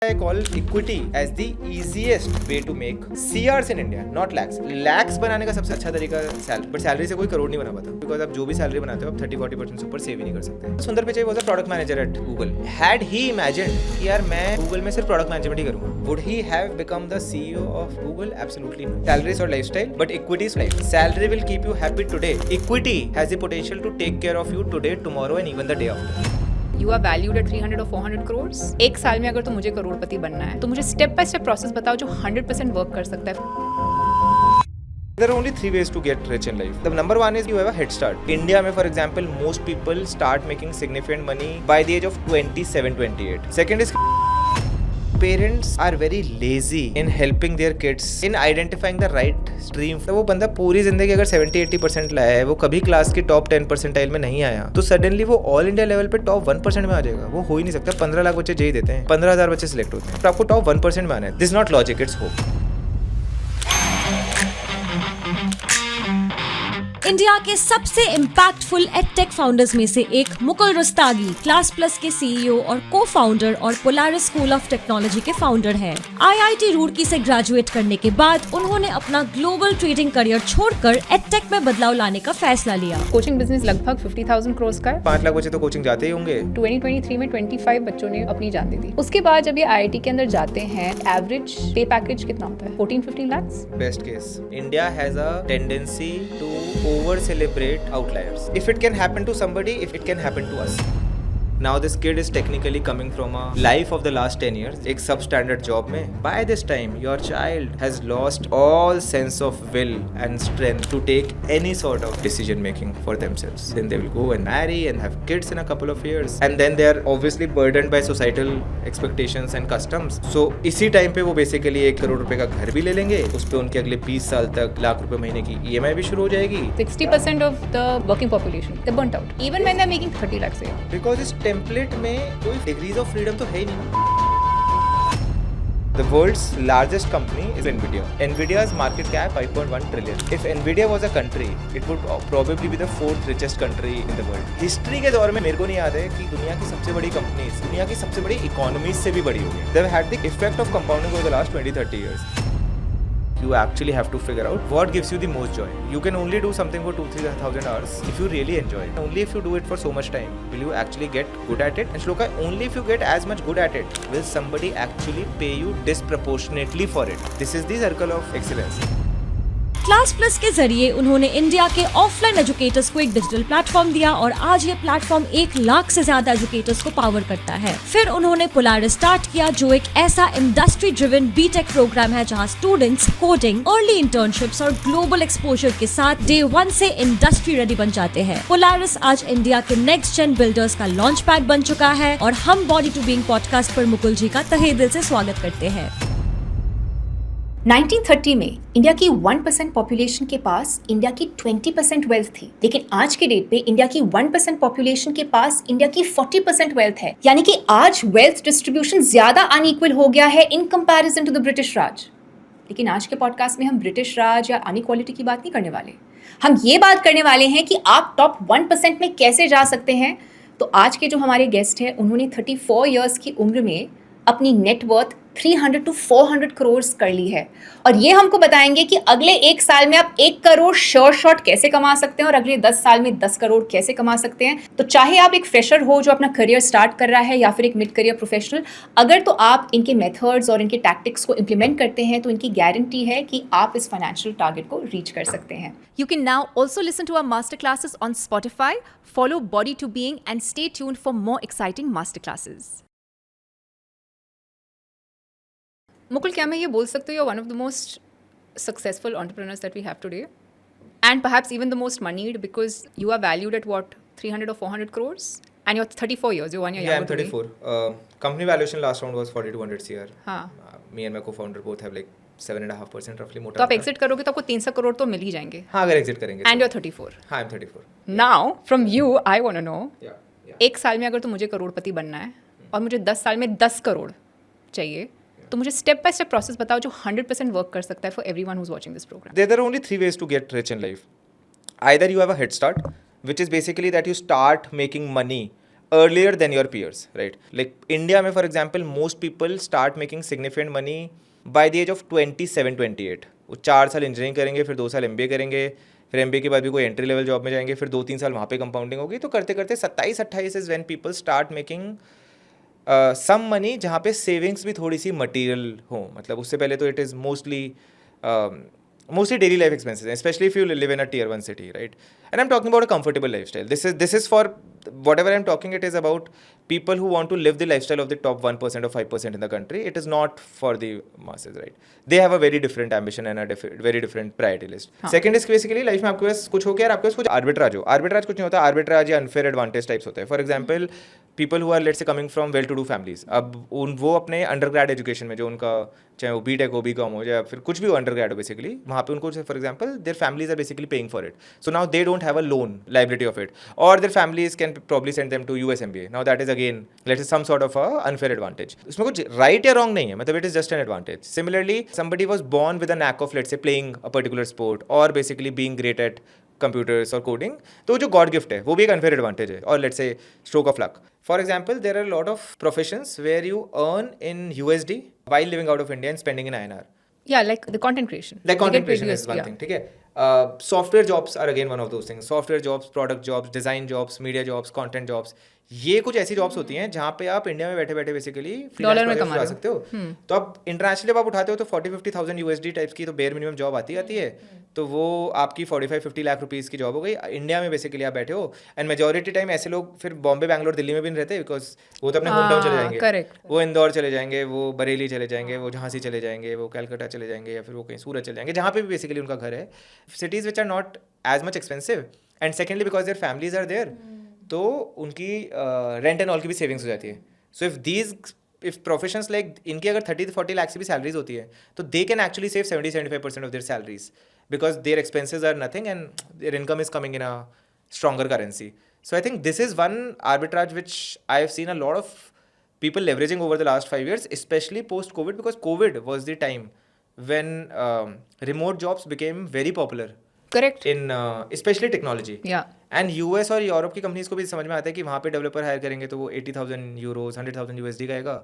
I call equity as the easiest way to make CRs in India, not lakhs. Lakhs बनाने का सबसे अच्छा तरीका सैलरी, बट सैलरी से कोई करोड़ नहीं बना पाता, बिकॉज आप जो भी सैलरी बनाते हो आप 30-40% से ऊपर सेव ही नहीं कर सकते. सुंदर Pichai was a product manager at Google. Had he imagined कि यार मैं गूगल में सिर्फ प्रोडक्ट मैनेजमेंट ही करूंगा, would he have become the CEO of Google? Absolutely no. Salary is your lifestyle, but equity is life. Salary will keep you happy today. Equity has the potential to take care of you today, tomorrow and even the day after. You are valued at 300 or 400 crores. एक साल में अगर तो मुझे करोड़पति बनना है तो मुझे स्टेप बाय स्टेप प्रोसेस बताओ जो 100% वर्क कर सकता है. There are only 3 ways to get rich in life. The number one is you have a head start. India में, for example, most people start making significant money by the age of 27-28. Second is parents are very lazy in helping their kids in identifying the right stream. तो वो बंदा पूरी जिंदगी अगर 70-80% लाया है, वो कभी क्लास की टॉप 10 परसेंटाइल में नहीं आया, तो सडनली वो ऑल इंडिया लेवल पे टॉप 1% में आ जाएगा. वो हो ही नहीं सकता. 15 लाख बच्चे जेई देते हैं, 15,000 बच्चे सिलेक्ट होते हैं, तो आपको टॉप 1% में आना है. This not logic, it's hope. India के सबसे इम्पैक्टफुल एडटेक फाउंडर्स में से एक मुकुल रुस्तगी क्लास प्लस के CEO और को-फाउंडर और पोलारिस स्कूल ऑफ टेक्नोलॉजी के फाउंडर हैं. IIT रुड़की से ग्रेजुएट करने के बाद उन्होंने अपना ग्लोबल ट्रेडिंग करियर छोड़कर एडटेक में बदलाव लाने का फैसला लिया. कोचिंग बिजनेस लगभग 50,000 करोड़ का है. 5 लाख बच्चे तो कोचिंग जाते ही होंगे. 2023 में 25 बच्चों ने अपनी जान दे दी. उसके बाद जब ये IIT के अंदर जाते हैं, एवरेज पे पैकेज कितना होता है? 14-15 lakh. Best case. India has a tendency to over celebrate outliers. If it can happen to somebody, if it can happen to us. Now this kid is technically coming from a life of the last 10 years, एक substandard job में. By this time, your child has lost all sense of will and strength to take any sort of decision making for themselves. Then they will go and marry and have kids in a couple of years, and then they are obviously burdened by societal expectations and customs. So इसी time पे वो basically 1 crore रुपए का घर भी ले लेंगे, उस पे उनके अगले 20 साल तक लाख रुपए महीने की EMI भी शुरू हो जाएगी. 60% of the working population they're burnt out, even when they're making 30 lakhs a year. Because इस टेम्पलेट में कोई डिग्रीज ऑफ फ्रीडम तो है ही नहीं. The world's largest company is Nvidia. Nvidia's market cap 5.1 trillion. If Nvidia was a country, it would probably be the 4th richest country in the world. History के दौर में मेरे को नहीं याद है कि दुनिया की सबसे बड़ी कंपनीज दुनिया की सबसे बड़ी इकोनॉमीज से भी बड़ी होगी. They've had the effect of compounding over the last 20-30 years. You actually have to figure out what gives you the most joy. You can only do something for 2,000-3,000 hours if you really enjoy it. Only if you do it for so much time will you actually get good at it. And Shloka, only if you get as much good at it will somebody actually pay you disproportionately for it. This is the circle of excellence. Class plus के जरिए उन्होंने India के offline educators को एक digital platform दिया और आज ये प्लेटफॉर्म 1 लाख से ज्यादा एजुकेटर्स को पावर करता है. फिर उन्होंने पोलारिस स्टार्ट किया, जो एक ऐसा इंडस्ट्री ड्रिवन बीटेक प्रोग्राम है जहां स्टूडेंट्स कोडिंग, अर्ली इंटर्नशिप्स और ग्लोबल एक्सपोजर के साथ डे 1 से इंडस्ट्री रेडी बन जाते हैं. पोलारिस आज इंडिया के नेक्स्ट जेन बिल्डर्स का लॉन्च पैड बन चुका है और हम बॉडी टू बीइंग पॉडकास्ट पर मुकुल जी का तहे दिल से स्वागत करते हैं. 1930 में इंडिया की 1% पॉपुलेशन के पास इंडिया की 20% वेल्थ थी, लेकिन आज के डेट पे इंडिया की 1% पॉपुलेशन के पास इंडिया की 40% वेल्थ है. यानी कि आज वेल्थ डिस्ट्रीब्यूशन ज्यादा अनइक्वल हो गया है in comparison to the British Raj. लेकिन आज के पॉडकास्ट में हम ब्रिटिश राज या अनइक्वालिटी की बात नहीं करने वाले. हम ये बात करने वाले हैं कि आप टॉप 1% में कैसे जा सकते हैं. तो आज के जो हमारे गेस्ट हैं उन्होंने 34 ईयर्स की उम्र में अपनी नेटवर्थ 300 to 400 करोड़ कर ली है और ये हमको बताएंगे कि अगले 1 साल में आप 1 करोड़ श्योर शॉट कैसे कमा सकते हैं और अगले 10 साल में 10 करोड़ कैसे कमा सकते हैं. तो चाहे आप एक फ्रेशर हो जो अपना करियर स्टार्ट कर रहा है या फिर एक मिड करियर प्रोफेशनल, अगर तो आप इनके मेथड्स और इनके टैक्टिक्स को इम्प्लीमेंट करते हैं तो इनकी गारंटी है कि आप इस फाइनेंशियल टारगेट को रीच कर सकते हैं. You can now also listen to our masterclasses on Spotify. Follow Body to Being and stay tuned for more exciting masterclasses. Mukul, क्या मैं ये बोल सकती हूँ, you're one of the most successful entrepreneurs that we have today, and perhaps even the most moneyed, because you are valued at what, 300 or 400 crores, and you're 34 years. You're 1 year younger. Yeah, I'm 34. Company valuation last round was 40-200 CR. हाँ. Me and my co-founder both have like 7.5% roughly. मोटा. तो आप exit करोगे तो आपको 300 करोड़ तो मिल ही जाएंगे. हाँ, अगर exit करेंगे. And you're 34. हाँ, I'm 34. Now, from you, I want to know. Yeah. एक साल में अगर तो मुझे करोड़पति बनना है और मुझे 10 साल में 10 करोड़ चाहिए, तो मुझे स्टेप बाय स्टेप प्रोसेस बताओ जो 100% वर्क कर सकता है for everyone who is watching this program. There are only 3 ways to get rich in life. Either you have a head start, which is basically that you start making money earlier than your peers, right? Like India में for example, most people start making significant money by the age of 27-28. वो 4 साल engineering करेंगे, फिर 2 साल MBA करेंगे, फिर MBA के बाद भी कोई एंट्री लेवल जॉब में जाएंगे, फिर 2-3 साल वहाँ पे कंपाउंडिंग होगी, तो करते करते 27-28 is when people start making some money, जहाँ पे सेविंग्स भी थोड़ी सी मटीरियल हो. मतलब उससे पहले तो it is mostly daily life expenses, especially if you live in a tier 1 city, right? And I'm talking about a comfortable lifestyle. This is for whatever I'm talking, it is about people who want to live the lifestyle of the top 1% or 5% in the country. It is not for the masses, right? They have a very different ambition and a very different priority list. Second is basically life में आपके पास कुछ हो गया और आपके पास कुछ arbitrage हो. Arbitrage कुछ नहीं होता, आर्बिट्राज या अनफेयर एडवांटेज टाइप्स होते हैं. For example people who are let's say coming from well to do families, अब वो अपने अंडर ग्रेड एजुकेशन में जो उनका चाहे वो BTech हो, BCom हो, या फिर कुछ भी हो अंडर ग्रेड हो, बेसिकली वहाँ पे उनको for example their families are basically paying for it. So now they don't have a loan liability of it, or their families can probably send them to US MBA. Now that is again, let's say, some sort of a unfair advantage. उसमें कुछ right या wrong नहीं है, मतलब it is just an advantage. Similarly, somebody was born with a knack of, let's say, playing a particular sport or basically being great at computers or coding, तो जो God gift है वो भी एक unfair advantage है, or let's say stroke of luck. For example, there are a lot of professions where you earn in USD while living out of India and spending in INR. Yeah, like the content creation. Like They content get paid creation is USD, one yeah. thing, ठीक है. Software jobs are again one of those things. Software jobs, product jobs, design jobs, media jobs, content jobs. ये कुछ ऐसी jobs होती हैं जहाँ पे आप इंडिया में बैठे बैठे बेसिकली डॉलर में कमा सकते हो. तो आप इंटरनेशनली आप उठाते हो तो 40-50,000 USD टाइप्स की तो बेयर मिनिमम जॉब आती है, तो वो आपकी 45-50 लाख रुपीज़ की जॉब हो गई. इंडिया में बेसिकली आप बैठे हो, एंड मेजोरिटी टाइम ऐसे लोग फिर बॉम्बे, बैंगलोर, दिल्ली में भी नहीं रहते, बिकॉज वो तो अपने होम टाउन चले जाएंगे. correct. वो इंदौर चले जाएंगे, वो बरेली चले जाएंगे, वो झांसी चले जाएंगे, वो कलकत्ता चले जाएंगे, या फिर वो कहीं सूरत चले जाएंगे, जहाँ पे भी बेसिकली उनका घर है. Cities which are not as much expensive, and secondly because their families are there, तो उनकी रेंट एंड ऑल की भी सेविंग्स हो जाती है. सो इफ प्रोफेशंस लाइक इनकी अगर 30-40 लाख से भी सैलरीज होती है, तो they can actually save 70-75% of their salaries, because their expenses are nothing and their income is coming in a stronger currency. So I think this is one arbitrage which I have seen a lot of people leveraging over the last 5 years, especially post-COVID, because COVID was the time when remote jobs became very popular. Correct. In especially technology. Yeah. And US और Europe की companies को भी समझ में आता है कि वहाँ पे डेवलपर हायर करेंगे तो वो 80,000 यूरोज 100,000 USD का आएगा,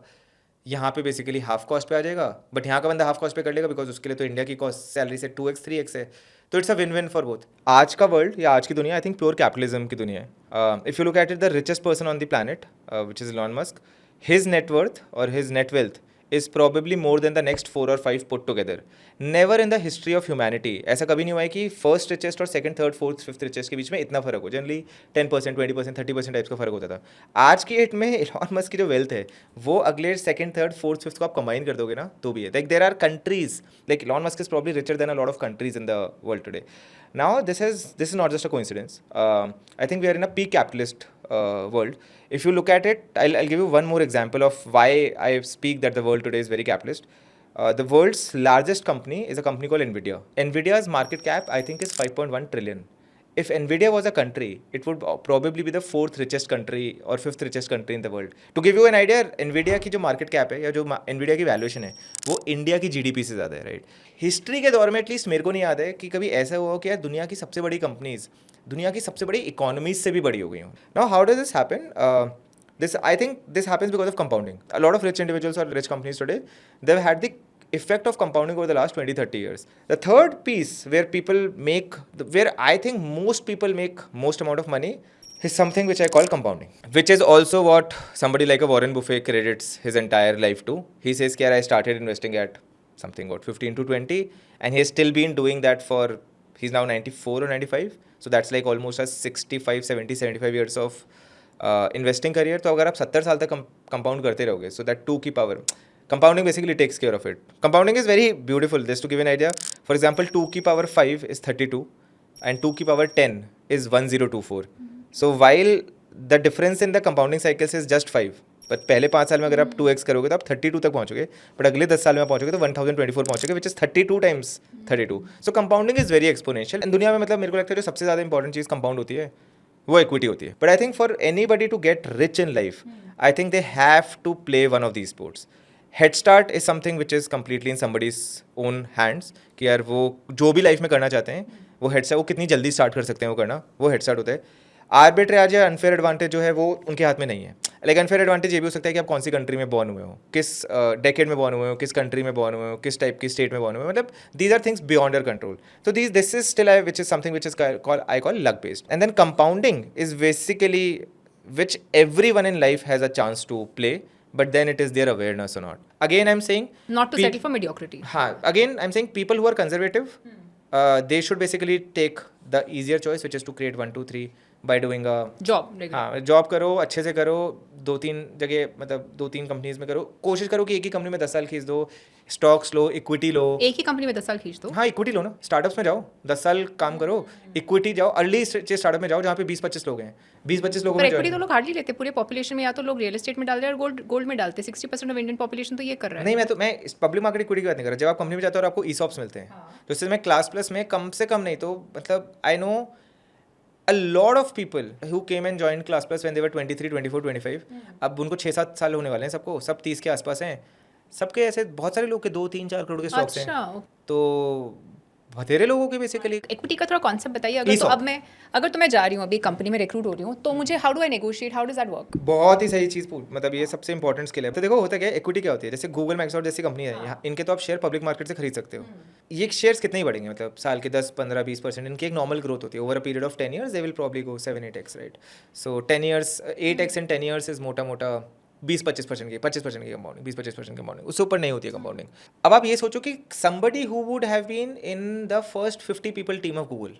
यहाँ पे बेसिकली हाफ कॉस्ट पे आ जाएगा, बट यहाँ का बंदा हाफ कॉस्ट पे कर लेगा बिकॉज उसके लिए तो इंडिया की कॉस्ट सैलरी से 2x 3x है, तो it's a win win for both. आज का वर्ल्ड या आज की दुनिया आई थिंक प्योर कैपिटलिज्म की दुनिया है. If you look at it, the richest person on the planet which is Elon Musk, his net worth his net wealth is probably more than the next 4 or 5 put together. Never in the history of humanity ऐसा कभी नहीं हुआ है कि first richest और second, third, fourth, fifth richest के बीच में इतना फर्क हो. जनरली 10%, 20%, 30% टाइप्स का फर्क होता था. आज की डेट में इलॉन मस्क की जो वेल्थ है वो अगले सेकंड, थर्ड, फोर्थ, फिफ्थ को आप कंबाइन कर दोगे ना तो भी है. Like there are countries, like Elon Musk is probably richer than a lot of countries in the world today. Now this is not just a coincidence. I think we are in a peak capitalist world. If you look at it, I'll give you one more example of why I speak that the world today is very capitalist. The world's largest company is a company called Nvidia. Nvidia's market cap I think is 5.1 trillion. If Nvidia was a country, it would probably be the 4th richest country or 5th richest country in the world. To give you an idea, Nvidia की जो market cap है या जो Nvidia की valuation है वो India की GDP से ज़्यादा है, राइट. हिस्ट्री के दौर में एटलीस्ट मेरे को नहीं याद है कि कभी ऐसा हुआ कि यार दुनिया की सबसे बड़ी कंपनीज दुनिया की सबसे बड़ी इकोनॉमीज से भी बड़ी हो गई हूँ. Now how does this happen? I think this happens because of compounding. A lot of rich individuals or rich companies today, they've had the effect of compounding over the last 20-30 years. The third piece where I think most people make most amount of money is something which I call compounding, which is also what somebody like a Warren Buffett credits his entire life to. He says, I started investing at something 15 to 20 and he has still been doing that for, he's now 94 or 95. So that's like almost a 65, 70, 75 years of investing career. तो अगर आप 70 साल तक compound करते रहोगे, so that 2 की power, compounding basically takes care of it. Compounding is very beautiful. Just to give an idea, for example, 2 की power 5 is 32 and 2 की power 10 is 1024. So while the difference in the compounding cycles is just 5, but पहले 5 साल में अगर आप 2x करोगे तो आप 32 तक पहुँचोगे, बट अगले 10 साल में पहुँचोगे तो 1024 पहुँचोगे, which is 32 times 32. So compounding is very exponential. And दुनिया में मतलब मेरे को लगता है जो सबसे ज़्यादा इंपॉर्टेंट चीज़ कंपाउंड होती है वो इक्विटी होती है. But I think for anybody to get rich in life, I think they have to play one of these sports. Head start is something which is completely in somebody's own hands, कि यार वो जो भी life में करना चाहते हैं वो हेड स्टार्ट, वो कितनी जल्दी स्टार्ट कर सकते हैं वो करना, वो हेड स्टार्ट होता है. आर्बिट्रेज या अनफेयर एडवांटेज जो है वो उनके हाथ में नहीं है। लाइक अनफेयर एडवांटेज ये भी हो सकता है कि आप कौन सी कंट्री में बॉर्न हुए हो, किस डेकेड में बॉर्न हुए हो, किस कंट्री में बॉर्न हुए हो, किस टाइप की स्टेट में बॉर्न हुए हो, मतलब these are things beyond your control. तो this is still which is something which is I call luck based. And then compounding is basically which everyone in life has a chance to play, but then it is their awareness or not. Again, I'm saying Not to settle for mediocrity. again, I'm saying people who are conservative, they should basically take the easier choice, which is to create 1, 2, 3 by doing a Job. regular. हाँ job करो, अच्छे से करो, 2-3 जगह मतलब 2-3 companies में करो, कोशिश करो कि एक ही कंपनी में 10 साल खींच दो, स्टॉक्स लो, इक्विटी लो। एक ही कंपनी में 10 साल खींच दो। हाँ इक्विटी लो ना, स्टार्टअप्स में जाओ, 10 साल काम करो, इक्विटी जाओ, अर्ली स्टार्टअप में जाओ जहाँ पे 20-25 लोग हैं, 20-25 लोगों पर में इक्विटी join तो लोग हार्डली लेते पूरे पॉपुलेशन में, या तो लोग रियल एस्टेट में डालते हैं और गोल्ड में डालते हैं। 60% ऑफ इंडियन पॉपुलेशन तो ये कर रहा है। नहीं मैं पब्लिक मार्केट इक्विटी की बात नहीं कर रहा। जब आप कंपनी में जाते हो और आपको ईसॉप्स मिलते हैं, तो इससे मैं क्लास प्लस में कम से कम नहीं तो मतलब I know a lot of people who came and joined class plus when they were 23, 24, 25 अब उनको 6-7 साल होने वाले हैं, सबको सब 30 के आसपास हैं, सबके ऐसे बहुत सारे लोग के 2-3-4 करोड़ के स्टॉक्स हैं। तो बतेरे लोगों के बेसिकली इक्विटी का थोड़ा कॉन्सेप्ट बताइए। अगर तो अब अगर तो मैं जा रही हूँ अभी कंपनी में रिक्रूट हो रही हूँ, तो मुझे how do I negotiate, how does that work? बहुत ही सही चीज़ मतलब ये सबसे इंपॉर्टेंट स्किल है। तो देखो होता क्या है, इक्विटी क्या होती है, जैसे गूगल, माइक्रोसॉफ्ट जैसी कंपनी है यहाँ, इनके तो आप शेयर पब्लिक मार्केट से खरीद सकते हो। ये शेयर्स कितने ही बढ़ेंगे, मतलब साल के 10-15-20%, इनकी एक नॉर्मल ग्रोथ होती है। Over a period of 10 years they will probably go 7-8x, right? So 10 years 8x in 10 years is मोटा मोटा 20-25% की 25% की कंपाउंडिंग, 20-25% की कंपाउंडिंग, उससे ऊपर नहीं होती है कंपाउंडिंग। अब आप ये सोचो कि somebody who would have been in the first 50 people team of Google,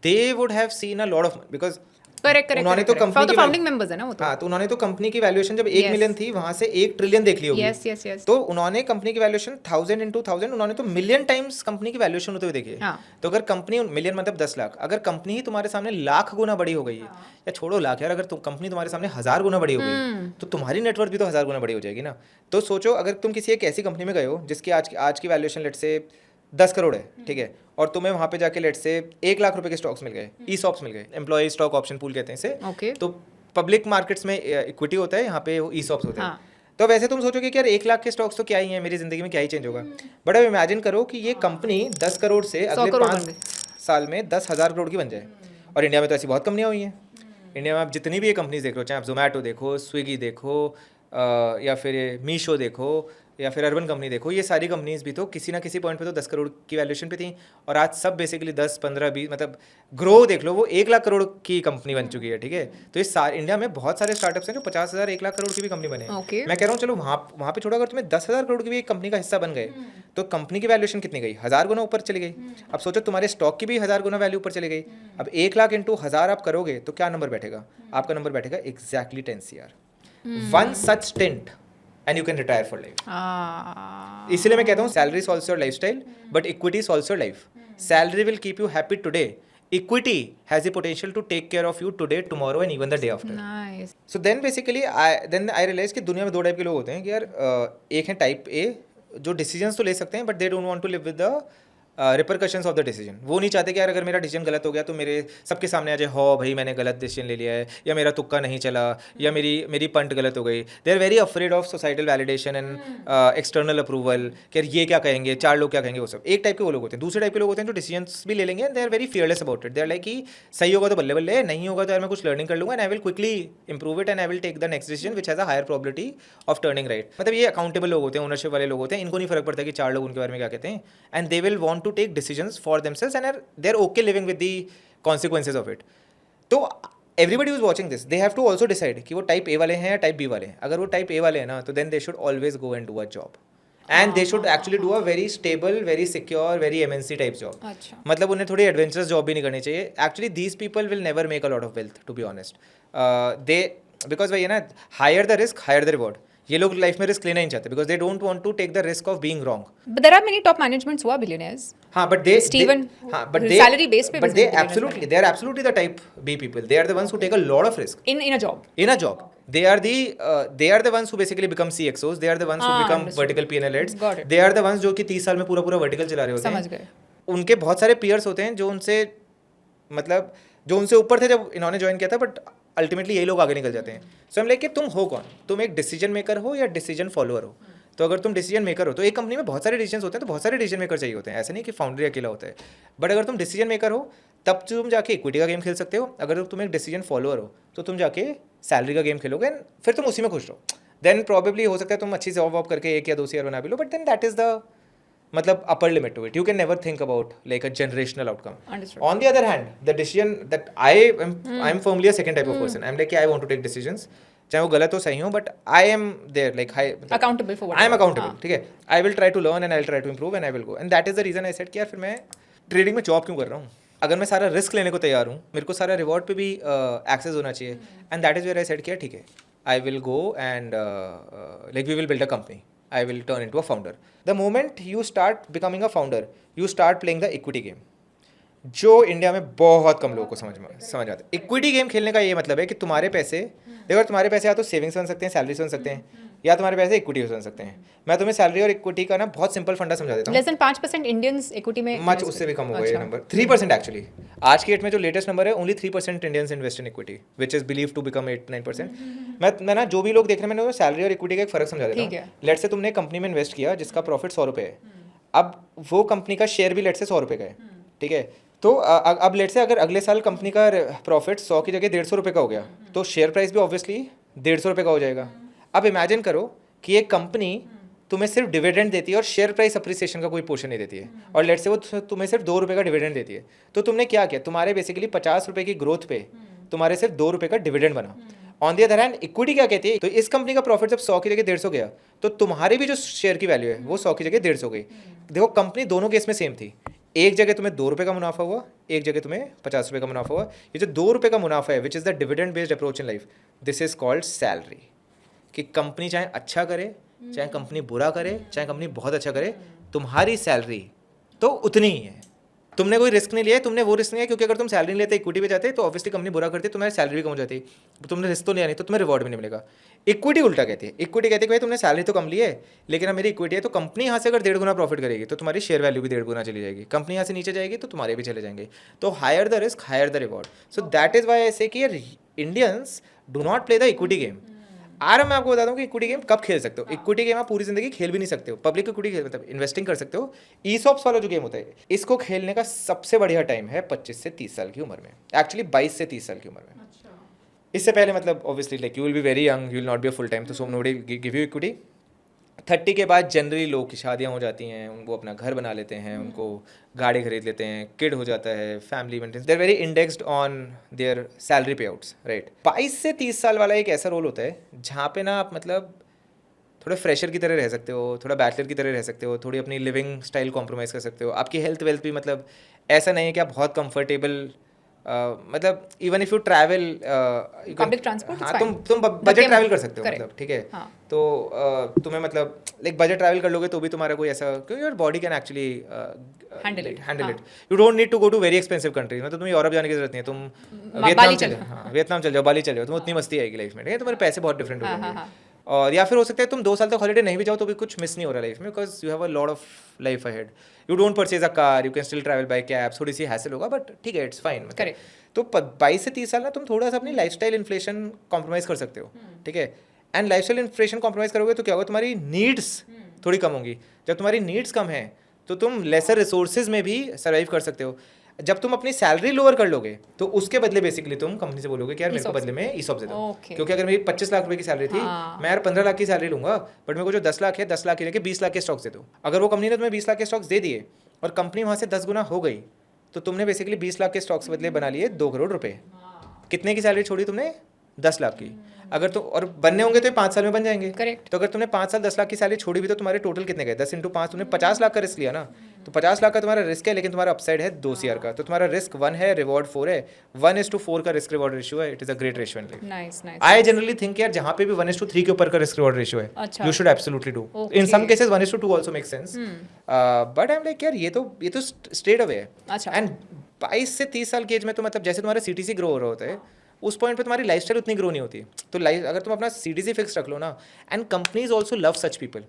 they would have seen a lot of money because correct उन्होंने तो कंपनी की फाउंडिंग मेंबर्स है ना वो तो। हाँ, तो उन्होंने तो कंपनी की वैल्यूएशन जब 1 मिलियन थी वहां से 1 ट्रिलियन देख ली होगी। यस तो उन्होंने कंपनी की वैल्यूएशन 1000 into 1000, उन्होंने तो मिलियन टाइम्स कंपनी की वैल्यूएशन होते हुए देखी है। तो अगर कंपनी मिलियन मतलब 10 लाख, अगर कंपनी ही तुम्हारे सामने लाख गुना बड़ी हो गई है, या छोड़ो लाख यार, अगर कंपनी तुम्हारे सामने 1000 गुना बड़ी हो गई, तो तुम्हारी नेटवर्थ भी तो 1000 गुना बड़ी हो जाएगी ना। तो सोचो अगर तुम किसी एक ऐसी कंपनी में गए हो जिसकी आज की वैल्यूएशन लेट से 10 करोड़ है, ठीक है, और तुम्हें वहाँ पे जाके लेट से 1 लाख रुपए के स्टॉक्स मिल गए, ई स्टॉक्स मिल गए, एम्प्लॉय स्टॉक ऑप्शन पूल कहते हैं इसे। तो पब्लिक मार्केट्स में इक्विटी होता है, यहाँ पे ई स्टॉक्स होते हैं। तो वैसे तुम सोचोगे कि यार 1 लाख के स्टॉक्स तो क्या ही है, मेरी जिंदगी में क्या ही चेंज होगा। बट अब इमेजिन करो कि ये कंपनी 10 करोड़ से अगले 5 साल में 10,000 करोड़ की बन जाए। और इंडिया में तो ऐसी बहुत कंपनियाँ हुई हैं। इंडिया में आप जितनी भी ये कंपनीज देख रहे हो, चाहे आप जोमेटो देखो, स्विगी देखो, या फिर मीशो देखो, या फिर अर्बन कंपनी देखो, ये सारी कंपनीज भी तो किसी ना किसी पॉइंट पे तो 10 करोड़ की वैल्यूएशन पे थी, और आज सब बेसिकली 10, 15, 20 मतलब ग्रो देख लो, वो 1 लाख करोड़ की कंपनी बन चुकी है, ठीक है। तो ये इंडिया में बहुत सारे स्टार्टअप्स हैं जो 50,000, 1 लाख करोड़ की भी कंपनी बने हैं। मैं कह रहा हूँ चलो वहाँ पे छोड़ो, अगर तुम्हें 10,000 करोड़ की भी एक कंपनी का हिस्सा बन गए, तो कंपनी की वैल्यूएशन कितनी गई, 1000 गुना ऊपर चली गई। अब सोचो तुम्हारे स्टॉक की भी 1000 गुना वैल्यू ऊपर चली गई। अब 1 लाख इंटू 1000 आप करोगे तो क्या नंबर बैठेगा? आपका नंबर बैठेगा exactly 10 CR। One such stint and you can retire for life. इसलिए मैं कहता हूँ salary solves your lifestyle, but equity solves your life. Salary will keep you happy today. Equity has the potential to take care of you today, tomorrow, and even the day after. Nice. So then basically, I realized कि दुनिया में 2 type के लोग होते हैं कि यार एक है टाइप ए जो डिसीजंस तो ले सकते हैं, but they don't want to live with the repercussions of the decision. वो नहीं चाहते कि यार अगर मेरा डिसीजन गलत हो गया तो मेरे सबके सामने आ जाए, हो भाई मैंने गलत डिसीजन ले लिया है, या मेरा तुक्का नहीं चला, या मेरी पंट गलत हो गई। They are very afraid of societal validation and external approval, कि यार ये क्या कहेंगे, 4 लोग क्या कहेंगे, वो सब। एक टाइप के वो लोग होते हैं। दूसरे टाइप के लोग होते हैं जो डिसीजंस भी ले लेंगे, they are very fearless about it. They are like कि सही होगा तो बल्ले बल्ले, नहीं होगा तो यार मैं कुछ लर्निंग कर लूँगा, and I will quickly improve it, and I will take the next decision which has a higher probability of turning right. मतलब ये अकाउंटेबल लोग होते हैं, ओनरशिप वाले लोग होते हैं, इनको नहीं फर्क पड़ता कि 4 लोग उनके बारे में क्या कहते हैं, and they will want to take decisions for themselves and they are okay living with the consequences of it. तो everybody who's watching this, they have to also decide कि वो टाइप ए वाले हैं या टाइप बी वाले हैं। अगर वो टाइप ए वाले हैं ना, तो then they should always go and do a job, and they should actually do a very stable, very secure, very MNC type job. मतलब उन्हें थोड़ी एडवेंचरस जॉब भी नहीं करनी चाहिए। Actually these people will never make a lot of wealth, to be honest. They because वही है ना, higher the risk, higher the reward. ये लोग लाइफ में रिस्क लेना नहीं चाहते because they don't want to take the risk of being wrong. But there are many top managements हुआ बिलियनियर्स। हाँ, बट दे Steven, हाँ, but they salary base पे but they are absolutely the type B people. They are the ones who take a lot of risk in a job. In a job. They are the ones who basically become CXOs. They are the ones who become vertical P&L heads. They are the ones जो कि 30 साल में पूरा vertical चला रहे होते हैं। समझ गए। उनके बहुत सारे peers होते हैं जो उनसे ऊपर थे जब इन्होंने ज्वाइन किया था, बट अल्टीमेटली यही लोग आगे निकल जाते हैं। सो हम लाइक कि तुम हो कौन? तुम एक डिसीजन मेकर हो या डिसीजन फॉलोअर हो? तो अगर तुम डिसीजन मेकर हो, तो एक कंपनी में बहुत सारे डिसीजन होते हैं, तो बहुत सारे डिसीजन मेकर चाहिए होते हैं, ऐसे नहीं कि फाउंडर अकेला होता है। बट अगर तुम डिसीजन मेकर हो तब तुम जाके इक्विटी का गेम खेल सकते हो। अगर तुम एक डिसीजन फॉलोअर हो तो तुम जाके सैलरी का गेम खेलोगे, फिर तुम उसी में खुश रहो। देन प्रॉबेबली हो सकता है तुम अच्छी जॉब वॉब करके 1 या 2 ईयर बना भी लो, but then that is the मतलब upper limit to it. You can never think about like a generational outcome. Understood. On the other hand, the decision that I'm firmly a second type of person. I'm like I want to take decisions, चाहे वो गलत हो सही हो, but I am there like Accountable for what I am you want. accountable. ठीक है, I will try to learn and I'll try to improve and I will go. And that is the reason I said कि यार फिर मैं trading में job क्यों कर रहा हूँ? अगर मैं सारा रिस्क लेने को तैयार हूँ, मेरे को सारा रिवॉर्ड पे भी एक्सेस होना चाहिए. And that is where I said कि ठीक है, I will go and like we will build a company. I will turn into a founder. The moment you start becoming a founder, you start playing the equity game. जो India में बहुत कम लोगों को समझ आता है. इक्विटी गेम खेलने का ये मतलब है कि तुम्हारे पैसे, देखो तुम्हारे पैसे या तो सेविंग्स बन सकते हैं, सैलरीज बन सकते हैं, या तुम्हारे पैसे इक्विटी बन सकते हैं. मैं तुम्हें सैलरी और इक्विटी का ना बहुत सिंपल फंडा समझा देता हूँ. Less than 5% इंडियंस इक्विटी में मच उससे भी कम होगा ये नंबर. 3% एक्चुअली. आज की डेट में जो लेटेस्ट नंबर है, only 3% Indians invest in equity, which is believe to become 8-9%. मैं ना जो भी लोग देख रहे हैं, मैंने सैलरी और इक्विटी का एक फर्क समझा देता हूँ. लेट से तुमने कंपनी में इन्वेस्ट किया जिसका प्रॉफिट 100 रुपये है. अब वो कंपनी का शेयर भी लेट से 100 रुपये का है. ठीक है, तो अब लेट से अगर अगले साल कंपनी का प्रॉफिट 100 की जगह 150 रुपये का हो गया, तो शेयर प्राइस भी ऑब्वियसली 150 रुपये का हो जाएगा. अब इमेजिन करो कि एक कंपनी तुम्हें सिर्फ डिविडेंड देती है और शेयर प्राइस अप्रिसिएशन का कोई पोर्शन नहीं देती है, और लेट से वो तुम्हें सिर्फ 2 रुपये का डिविडेंड देती है. तो तुमने क्या किया? तुम्हारे बेसिकली 50 रुपये की ग्रोथ पे तुम्हारे सिर्फ 2 रुपये का डिविडेंड बना. On the other hand equity क्या कहती है? तो इस कंपनी का प्रॉफिट जब 100 की जगह 150 गया, तो तुम्हारी भी जो शेयर की वैल्यू है वो 100 की जगह 150 गई. देखो कंपनी दोनों केस में सेम थी. एक जगह तुम्हें 2 रुपये का मुनाफा हुआ, एक जगह तुम्हें 50 रुपये का मुनाफा हुआ. ये जो 2 रुपये का मुनाफा है, which is the dividend based approach in life, this is called salary. कि कंपनी चाहे अच्छा करे, चाहे कंपनी बुरा करे, चाहे कंपनी बहुत अच्छा करे, तुम्हारी सैलरी तो उतनी ही है. तुमने कोई रिस्क नहीं लिया है, तुमने वो रिस्क नहीं लिया, क्योंकि अगर तुम सैलरी लेते इक्विटी पे जाते तो ऑब्वियसली कंपनी बुरा करती, तुम्हारी सैलरी भी कम हो जाती. तुमने रिस्क तो लिया नहीं, तो तुम्हें रिवॉर्ड भी नहीं मिलेगा. इक्विटी उल्टा कहती है. इक्विटी कहती है कि भाई तुमने सैलरी तो कम ली है, लेकिन अब मेरी इक्विटी है, तो कंपनी यहाँ से अगर 1.5 गुना प्रॉफिट करेगी तो तुम्हारी शेयर वैल्यू भी 1.5 गुना चली जाएगी. कंपनी यहाँ से नीचे जाएगी तो तुम्हारे भी चले जाएंगे. तो higher the risk, higher the reward. So that is why I say कि यार Indians do not play the equity game. मैं आपको बता दूं कि इक्विटी गेम कब खेल सकते हो. इक्विटी गेम आप पूरी जिंदगी खेल भी नहीं सकते हो. पब्लिक इक्विटी खेल मतलब इन्वेस्टिंग कर सकते हो. ईसॉप्स वाला जो गेम होता है, इसको खेलने का सबसे बढ़िया टाइम है 25 से 30 साल की उम्र में. एक्चुअली 22 से 30 साल की उम्र में. इससे पहले मतलब obviously like you will be very young, you will not be a full time, तो so nobody give you equity. 30 के बाद जनरली लोग की शादियाँ हो जाती हैं, उनको अपना घर बना लेते हैं, उनको गाड़ी खरीद लेते हैं, किड हो जाता है, family maintenance, they are very indexed on their salary payouts, right. 22 से 30 साल वाला एक ऐसा रोल होता है जहाँ पे ना आप मतलब थोड़ा फ्रेशर की तरह रह सकते हो, थोड़ा बैचलर की तरह रह सकते हो, थोड़ी अपनी लिविंग स्टाइल कॉम्प्रोमाइज़ कर सकते हो. आपकी हेल्थ वेल्थ भी मतलब ऐसा नहीं है कि आप बहुत कंफर्टेबल मतलब even if you travel public transport, हाँ तुम बजट ट्रैवल कर सकते हो मतलब. ठीक है, तो तुम्हें मतलब लाइक बजट ट्रैवल कर लोगे तो भी तुम्हारा कोई ऐसा, क्योंकि your body can actually handle it. You don't need to go to very expensive country. मतलब तुम्हें यूरोप जाने की जरूरत नहीं है. तुम वियतनाम चले जाओ, हाँ वियतनाम चल जाओ, बाली चले जाओ, तुम्हें उतनी मस्ती आएगी लाइफ में. ठीक है, तुम्हारे पैसे बहुत डिफरेंट हो जाएंगे. और या फिर हो सकता है तुम 2 साल तक हॉलीडे नहीं भी जाओ तो भी कुछ मिस नहीं हो रहा लाइफ में, because you have a lot of life ahead. You don't purchase a car, you can still travel by cab. थोड़ी सी हैसल होगा बट ठीक है, इट्स फाइन. करेक्ट. तो 22 से 30 साल ना तुम थोड़ा सा अपनी लाइफस्टाइल इन्फ्लेशन कॉम्प्रोमाइज़ कर सकते हो. ठीक है, एंड लाइफस्टाइल इन्फ्लेशन कॉम्प्रोमाइज़ करोगे तो क्या होगा, तुम्हारी नीड्स थोड़ी कम होंगी. जब तुम्हारी नीड्स कम है तो तुम लेसर रिसोर्सेज में भी सर्वाइव कर सकते हो. जब तुम अपनी सैलरी लोअर कर लोगे तो उसके बदले बेसिकली तुम कंपनी से बोलोगे कि यार मेरे को बदले में ईसॉप दे दो. क्योंकि अगर मेरी 25 लाख रुपए की सैलरी थी, मैं यार 15 लाख की सैलरी लूंगा, बट मेरे को जो 10 लाख है, 10 लाख की लेके 20 लाख के स्टॉक्स दे दो. अगर वो कंपनी ने तुम्हें 20 लाख के स्टॉक्स दे दिए और कंपनी वहाँ से 10 गुना हो गई, तो तुमने बेसिकली 20 लाख के स्टॉक्स बदले बना लिए 2 करोड़ रुपए. कितने की सैलरी छोड़ी तुमने? 10 लाख की. अगर तो और बनने होंगे तो 5 साल में बन जाएंगे. करेक्ट. तो अगर तुमने 5 साल 10 लाख की सैलरी छोड़ी भी तो तुम्हारे टोटल कितने गए? 10 × 5 तुमने 50 लाख का रिस्क लिया ना. तो 50 लाख का तुम्हारा रिस्क है, लेकिन तुम्हारा अपसाइड है 2 CR का. तो तुम्हारा रिस्क 1 है, रिवॉर्ड 4 है. 1:4 का रिस्क रिवॉर्ड रेशियो है. It is a great ratio in life. Nice nice. I generally think यार जहाँ पे भी 1:3 के ऊपर का रिस्क रिवॉर्ड रेशियो है, you should absolutely do. In some cases 1:2 also make sense, but I am like यार ये तो स्ट्रेट अवे है. एंड 22 से 30 साल की एज में तो मतलब जैसे तुम्हारा CTC ग्रो हो रहा होता है, उस पॉइंट पे तुम्हारी लाइफस्टाइल उतनी ग्रो नहीं होती. तो लाइफ अगर तुम अपना CTC फिक्स रख लो ना, and companies also love such people.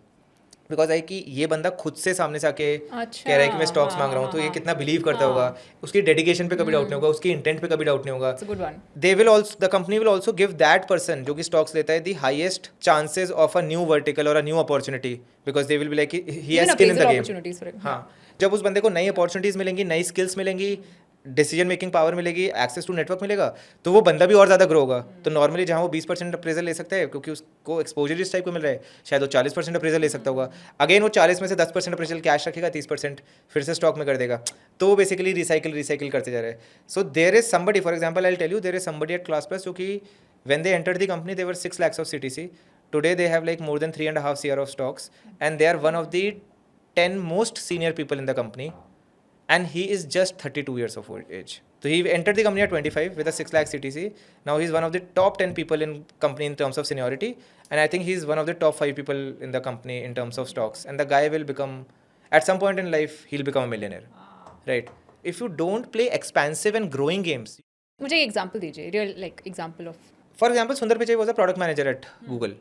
Because I कि ये बंदा खुद से सामने से आके अच्छा, कह रहा है कि मैं स्टॉक्स हाँ, मांग रहा हूँ, तो ये हाँ, कितना बिलीव करता होगा, उसकी डेडिकेशन पे कभी डाउट नहीं होगा, उसकी इंटेंट पे कभी डाउट नहीं होगा. It's a good one. They will also, the company will also give that person जो कि stocks लेता है the highest chances of a new vertical or a new opportunity because they will be like he has Even skin in the appraisal game. opportunities for it. हाँ, जब उस बंदे को नई अपॉर्चुनिटीज मिलेंगी, नई स्किल्स मिलेंगी, डिसीजन मेकिंग पावर मिलेगी, एक्सेस टू नेटवर्क मिलेगा, तो वो बंदा भी और ज़्यादा ग्रो होगा. तो नॉर्मली जहाँ वो 20% अप्रेजल ले सकता है क्योंकि उसको एक्सपोजर इस टाइप को मिल रहा है, शायद वो 40% अप्रेजल ले सकता होगा. अगेन वो 40 में से 10% अप्रेजल कैश रखेगा, 30% फिर से स्टॉक में कर देगा. तो वो बेसिकली रिसाइकिल करते जा रहे हैं. So there is somebody, for example I tell you, there is somebody at class plus जो कि when they entered the company they were 6 lakhs of CTC. Today they have like more than 3.5 CR of stocks and they are one of the 10 most senior people in the company and he is just 32 years of old age. So he entered the company at 25 with a 6 lakh CTC. Now he's one of the top 10 people in company in terms of seniority and I think he's one of the top 5 people in the company in terms of stocks, and the guy will become, at some point in life he'll become a millionaire. Right? If you don't play expansive and growing games. मुझे एक example दीजिए, real like example of. For example Sundar Pichai was a product manager at Google.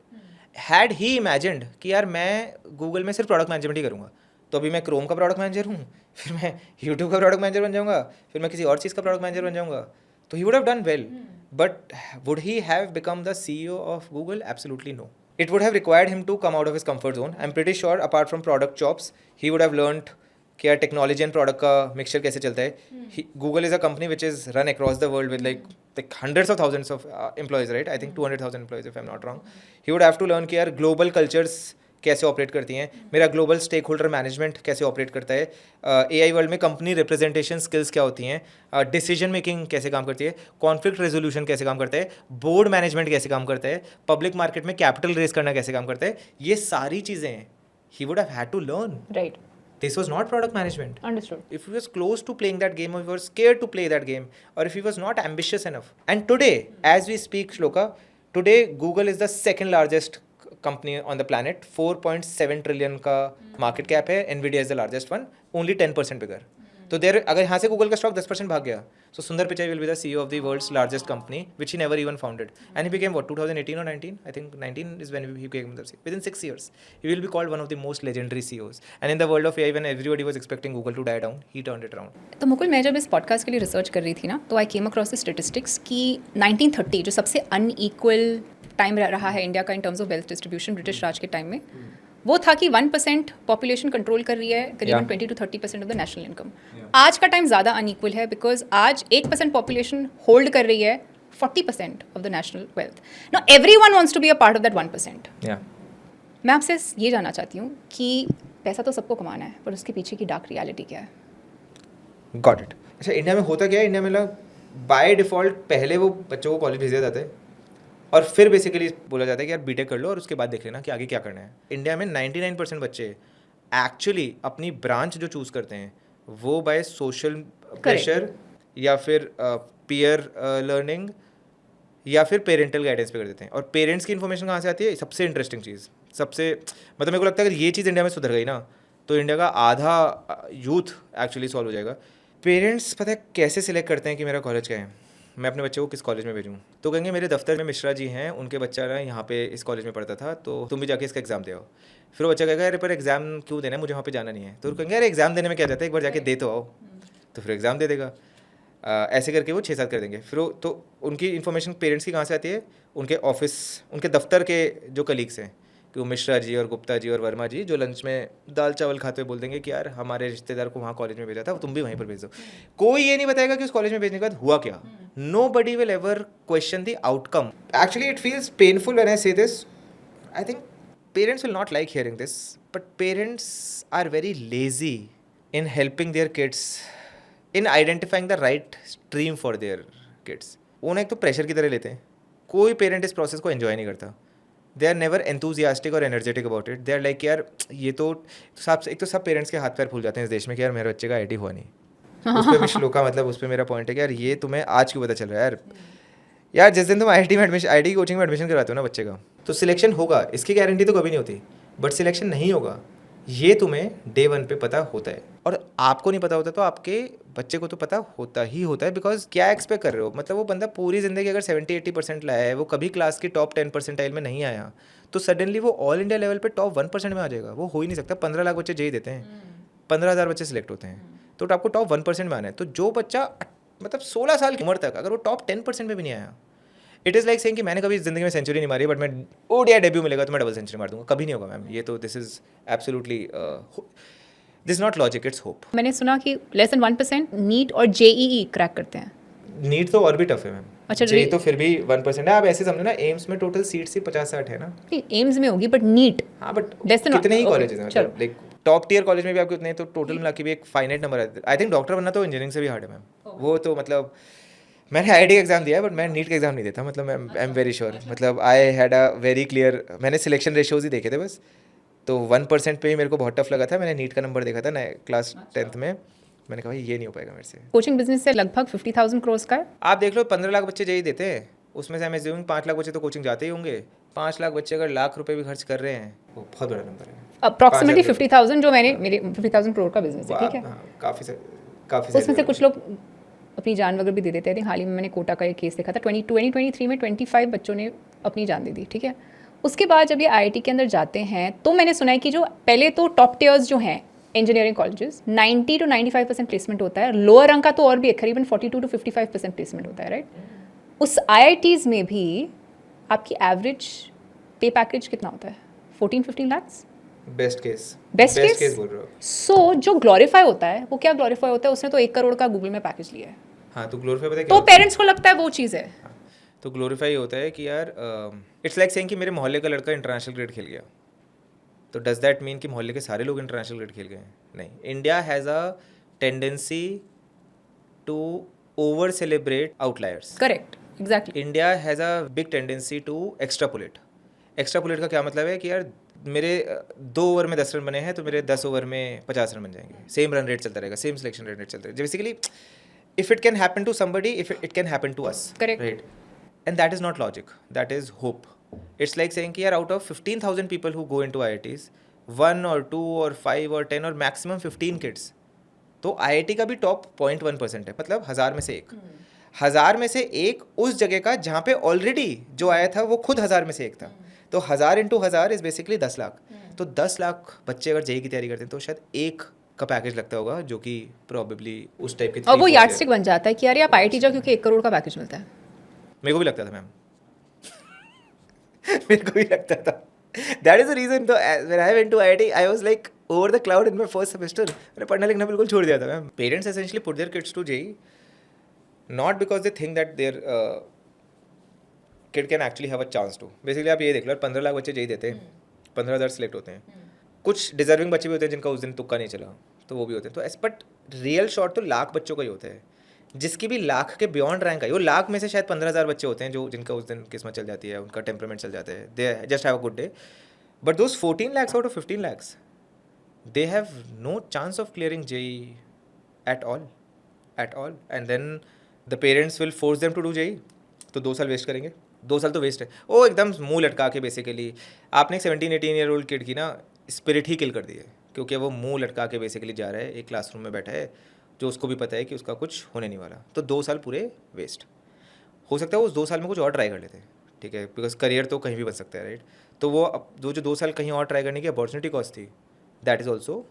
Had he imagined कि यार मैं Google में सिर्फ product management ही करूँगा, तो अभी मैं क्रोम का प्रोडक्ट मैनेजर हूँ, फिर मैं यूट्यूब का प्रोडक्ट मैनेजर बन जाऊँगा, फिर मैं किसी और चीज़ का प्रोडक्ट मैनेजर बन जाऊँगा, तो he would have done well. But would he have become the CEO of Google? Absolutely no. It would have required him to come out of his comfort zone. I'm pretty sure apart from product chops, he would have learned कि यार technology and product का mixture कैसे चलता है. Google is a company which is run across the world with like hundreds of thousands of employees, right? I think 200,000 employees if I'm not wrong. He would have to learn कि यार global cultures कैसे operate करती हैं, मेरा global stake holder management कैसे operate करता है, AI world में कंपनी रिप्रेजेंटेशन स्किल्स क्या होती हैं, डिसीजन मेकिंग कैसे काम करती है, कॉन्फ्लिक्ट रेजोल्यूशन कैसे काम करता है, बोर्ड मैनेजमेंट कैसे काम करता है, पब्लिक मार्केट में कैपिटल रेज करना कैसे काम करता है, ये सारी चीज़ें he would have had to learn. Right, This was not product management. Understood. If he was close to playing that game or if he was scared to play that game or if he was not ambitious enough. And today, as we speak, Shloka, today Google is the second largest company on the planet. 4.7 trillion का market cap है. Nvidia is the largest one. Only 10% bigger. तो देर अगर यहाँ से Google का stock 10% भाग गया, so Sundar Pichai will be the CEO of the world's largest company, which he never even founded. And he became what, 2018 or 19? I think 19 is when he became the CEO. Within 6 years, he will be called one of the most legendary CEOs. And in the world of AI, when everybody was expecting Google to die down, he turned it around. तो मुकुल, मैं जब इस podcast के लिए research कर रही थी ना, तो आई केम अक्रॉस द स्टेटिस्टिक्स कि 1930 जो सबसे अनइक्वल टाइम रहा है इंडिया का in terms of wealth distribution British Raj के टाइम में, वो था कि 1% पॉपुलेशन कंट्रोल कर रही है करीबन 20 to 30% of the national income. आज का टाइम ज़्यादा अनइक्वल है बिकॉज आज 8% पॉपुलेशन होल्ड कर रही है 40% of the national wealth. Now everyone wants to be a part of that 1%. Yeah. मैं आपसे ये जानना चाहती हूँ कि पैसा तो सबको कमाना है, पर उसके पीछे की डार्क रियलिटी क्या है? Got it. अच्छा, इंडिया में होता क्या है? इंडिया में बाय डिफ़ॉल्ट पहले वो बच्चों को कॉलेज भेजा जाता है और फिर बेसिकली बोला जाता है कि यार बीटेक कर लो और उसके बाद देख लेना कि आगे क्या करना है. इंडिया में 99% बच्चे एक्चुअली अपनी ब्रांच जो चूज़ करते हैं वो बाय सोशल प्रेशर या फिर पीयर लर्निंग या फिर पेरेंटल गाइडेंस पे कर देते हैं. और पेरेंट्स की इन्फॉर्मेशन कहाँ से आती है? सबसे इंटरेस्टिंग चीज़, सबसे मतलब मेरे को लगता है अगर ये चीज़ इंडिया में सुधर गई ना तो इंडिया का आधा यूथ एक्चुअली सॉल्व हो जाएगा. पेरेंट्स पता है कैसे सिलेक्ट करते हैं कि मेरा कॉलेज क्या है, मैं अपने बच्चे को किस कॉलेज में भेजूँ? तो कहेंगे मेरे दफ्तर में मिश्रा जी हैं, उनके बच्चा ना यहाँ पे इस कॉलेज में पढ़ता था, तो तुम भी जाके इसका एग्जाम दे आओ. फिर वो बच्चा कहेगा अरे पर एग्जाम क्यों देना है, मुझे वहाँ पे जाना नहीं है. तो कहेंगे अरे एग्जाम देने में क्या जाता है, एक बार जाके दे तो आओ. तो फिर एग्जाम दे देगा. ऐसे करके वो 6-7 कर देंगे. फिर वो तो उनकी इन्फॉर्मेशन पेरेंट्स की कहाँ से आती है? उनके ऑफिस, उनके दफ्तर के जो कलीग्स हैं, कि वो मिश्रा जी और गुप्ता जी और वर्मा जी जो लंच में दाल चावल खाते हुए बोल देंगे कि यार हमारे रिश्तेदार को वहाँ कॉलेज में भेजा था, तुम भी वहीं पर भेज दो. कोई ये नहीं बताएगा कि उस कॉलेज में भेजने के बाद हुआ क्या. Nobody will ever question the outcome. Actually, it feels painful when I say this. I think parents will not like hearing this, but parents are very lazy in helping their kids, in identifying the right stream for their kids. वो ना एक तो pressure की तरह लेते हैं. कोई parent इस प्रोसेस को एंजॉय नहीं करता. दे आर नेवर एंथुजियास्टिक और energetic about it. They are like यार ये तो सब, एक तो सब पेरेंट्स के हाथ पैर फूल जाते हैं इस देश में कि यार मेरे बच्चे का IIT हुआ नहीं. उस पर श्लोका मतलब उस पर मेरा पॉइंट है कि यार ये तुम्हें आज क्यों पता चल रहा है यार जिस दिन तुम IIT में एडमिशन, IIT कोचिंग में एडमिशन करवाते हो ना बच्चे का, तो सिलेक्शन होगा, इसकी गारंटी तो कभी नहीं होती, बट सिलेक्शन नहीं होगा ये तुम्हें डे 1 पे पता होता है, और आपको नहीं पता होता तो आपके बच्चे को तो पता होता ही होता है, बिकॉज क्या एक्सपेक्ट कर रहे हो, मतलब वो बंदा पूरी ज़िंदगी अगर 70-80% लाया है, वो कभी क्लास की टॉप 10 परसेंटाइल में नहीं आया, तो सडनली वो ऑल इंडिया लेवल पे टॉप 1% में आ जाएगा। वो हो ही नहीं सकता। 15 लाख बच्चे जेई देते हैं, 15,000 बच्चे सिलेक्ट होते हैं, तो आपको टॉप 1% में आना है। तो जो बच्चा मतलब 16 साल की उम्र तक अगर वो टॉप 10% में भी नहीं आया, इट इज़ लाइक सेइंग कि मैंने कभी ज़िंदगी में सेंचुरी नहीं मारी, बट मैं ओडीआई डेब्यू मिलेगा तो मैं डबल सेंचुरी मार दूंगा। कभी नहीं होगा मैम, ये तो this is absolutely this not logic, it's hope. मैंने सुना कि लेस देन 1% नीट और जेईई क्रैक करते हैं। नीट तो और भी टफ है मैम। अच्छा, जेई तो फिर भी 1% है। आप ऐसे समझो ना, एम्स में टोटल सीट्स ही 50-60 है ना। एम्स में होगी, बट नीट हाँ, बट Less than one- कितने ही okay, कॉलेजेस हैं, चलो। मतलब लाइक टॉप टियर कॉलेज में भी आपके उतने हैं, तो टोटल मिला के भी एक फाइनाइट नंबर है। आई थिंक डॉक्टर बनना तो इंजीनियरिंग से भी हार्ड है मैम। वो तो मतलब मैंने आईआईटी का एग्जाम दिया है, बट मैं नीट का एग्जाम नहीं देता। मतलब आई एम वेरी श्योर, मतलब I had a very clear, मैंने सिलेक्शन रेशियोज ही देखे थे बस, तो 1% पे ही मेरे को बहुत टफ लगा था। मैंने नीट का नंबर देखा था ना क्लास 10th में, मैंने कहा भाई ये नहीं हो पाएगा मेरे से। कोचिंग बिजनेस से लगभग 50,000 करोड़ का है। आप देख लो, 15 लाख बच्चे जेई देते हैं, उसमें से मैं एज्यूमिंग 5 लाख बच्चे तो कोचिंग जाते ही होंगे। 5 लाख बच्चे अगर लाख रुपए भी खर्च कर रहे हैं, वो बहुत बड़ा नंबर है। अप्रॉक्सीमेटली 5,000 50,000 जो मैंने मेरे 50,000 करोड़ का बिजनेस है, ठीक है। हाँ, काफ़ी उसमें से कुछ लोग अपनी जान वगैरह भी दे देते हैं। हाल ही में मैंने कोटा का एक केस देखा था, 2023 में 25 बच्चों ने अपनी जान दे दी, ठीक है। उसके बाद जब ये आईआईटी के अंदर जाते हैं तो मैंने सुना है कि जो पहले तो टॉप टियर्स जो हैं इंजीनियरिंग कॉलेजेस 90 to 95% प्लेसमेंट होता है। लोअर रंग का तो और भी है, करीबन 42 to 55% प्लेसमेंट होता है, राइट। उस आईआईटीज़ में भी आपकी एवरेज पे पैकेज कितना होता है? 14-15 लाख्स। बेस्ट केस बोल रहे हो। सो जो ग्लोरीफाई होता है वो क्या ग्लोरीफाई होता है? उसने तो 1 करोड़ का गूगल में पैकेज लिया है, हाँ, तो ग्लोरीफाई पता है क्या तो होता है? पेरेंट्स को लगता है वो चीज़ है। हाँ, तो ग्लोरीफाई होता है कि यार इट्स लाइक सेइंग कि मेरे मोहल्ले का लड़का इंटरनेशनल क्रिकेट खेल गया, तो डज दैट मीन कि मोहल्ले के सारे लोग इंटरनेशनल क्रिकेट खेल गए? नहीं। India has a tendency to over celebrate outliers. Correct, exactly. India has a big tendency to extrapolate. Extrapolate का क्या मतलब है कि यार मेरे 2 ओवर में 10 रन बने हैं, तो मेरे 10 ओवर में 50 रन बन जाएंगे। सेम रन रेट चलता रहेगा, सेम सिलेक्शन रेट चलता रहेगा। Basically if it can happen to somebody, if it can happen to us, Correct. Right. And that is not logic, that is hope. It's like saying कि यार out of 15,000 people who go into IITs, 1 or 2 or 5 or 10 और maximum 15 kids, तो IIT का भी top 0.1% है, मतलब 1000 में से एक। 1000 में से एक उस जगह का जहाँ पे ऑलरेडी जो आया था वो खुद 1000 में से एक था, तो 1000 इंटू 1000 इज बेसिकली 10 लाख। तो 10 लाख बच्चे अगर जेई की तैयारी करते हैं, तो शायद एक का पैकेज लगता होगा, जो कि प्रोबेबली उस टाइप के और वो 3-4 यार्डस्टिक बन जाता है कि यार आप आईआईटी जाओ क्योंकि 1 करोड़ का पैकेज मिलता है। मेरे को भी लगता था मैम मेरे को भी लगता था। That is the reason when I went to IIT, I was like over the cloud in my first semester. मैंने पढ़ना लिखना बिल्कुल छोड़ दिया था ma'am. Parents essentially put their kids to JEE not because they think that their kid can actually have a chance to. Basically आप ये देख लो, 15 लाख बच्चे जेई देते हैं, 15,000 सिलेक्ट होते हैं। कुछ डिजर्विंग बच्चे भी होते हैं जिनका उस दिन तुक्का नहीं चला, तो वो भी होते हैं। तो बट रियल शॉट तो लाख बच्चों का ही होता है, जिसकी भी लाख के बियॉन्ड रैंक आई। वो लाख में से शायद 15,000 बच्चे होते हैं जो जिनका उस दिन किस्मत चल जाती है, उनका टेम्परामेंट चल जाता है, they just have a good day. But those 14 lakhs out of 15 lakhs, they have no chance of clearing JEE at all. And then the parents will force them to do JEE. तो 2 साल waste करेंगे। 2 साल तो waste है। वो एकदम मुंह लटका के बेसिकली आपने 17-18 ईयर ओल्ड किड की ना स्पिरिट ही किल कर दी है, क्योंकि वो मुंह लटका के बेसिकली जा रहा है, एक क्लासरूम में बैठा है, जो उसको भी पता है कि उसका कुछ होने नहीं वाला। तो 2 साल पूरे वेस्ट। हो सकता है वो उस 2 साल में कुछ और ट्राई कर लेते हैं, ठीक है, बिकॉज करियर तो कहीं भी बन सकता है, राइट। तो वो जो 2 साल कहीं और ट्राई करने की अपॉर्चुनिटी कॉस्ट थी, that is also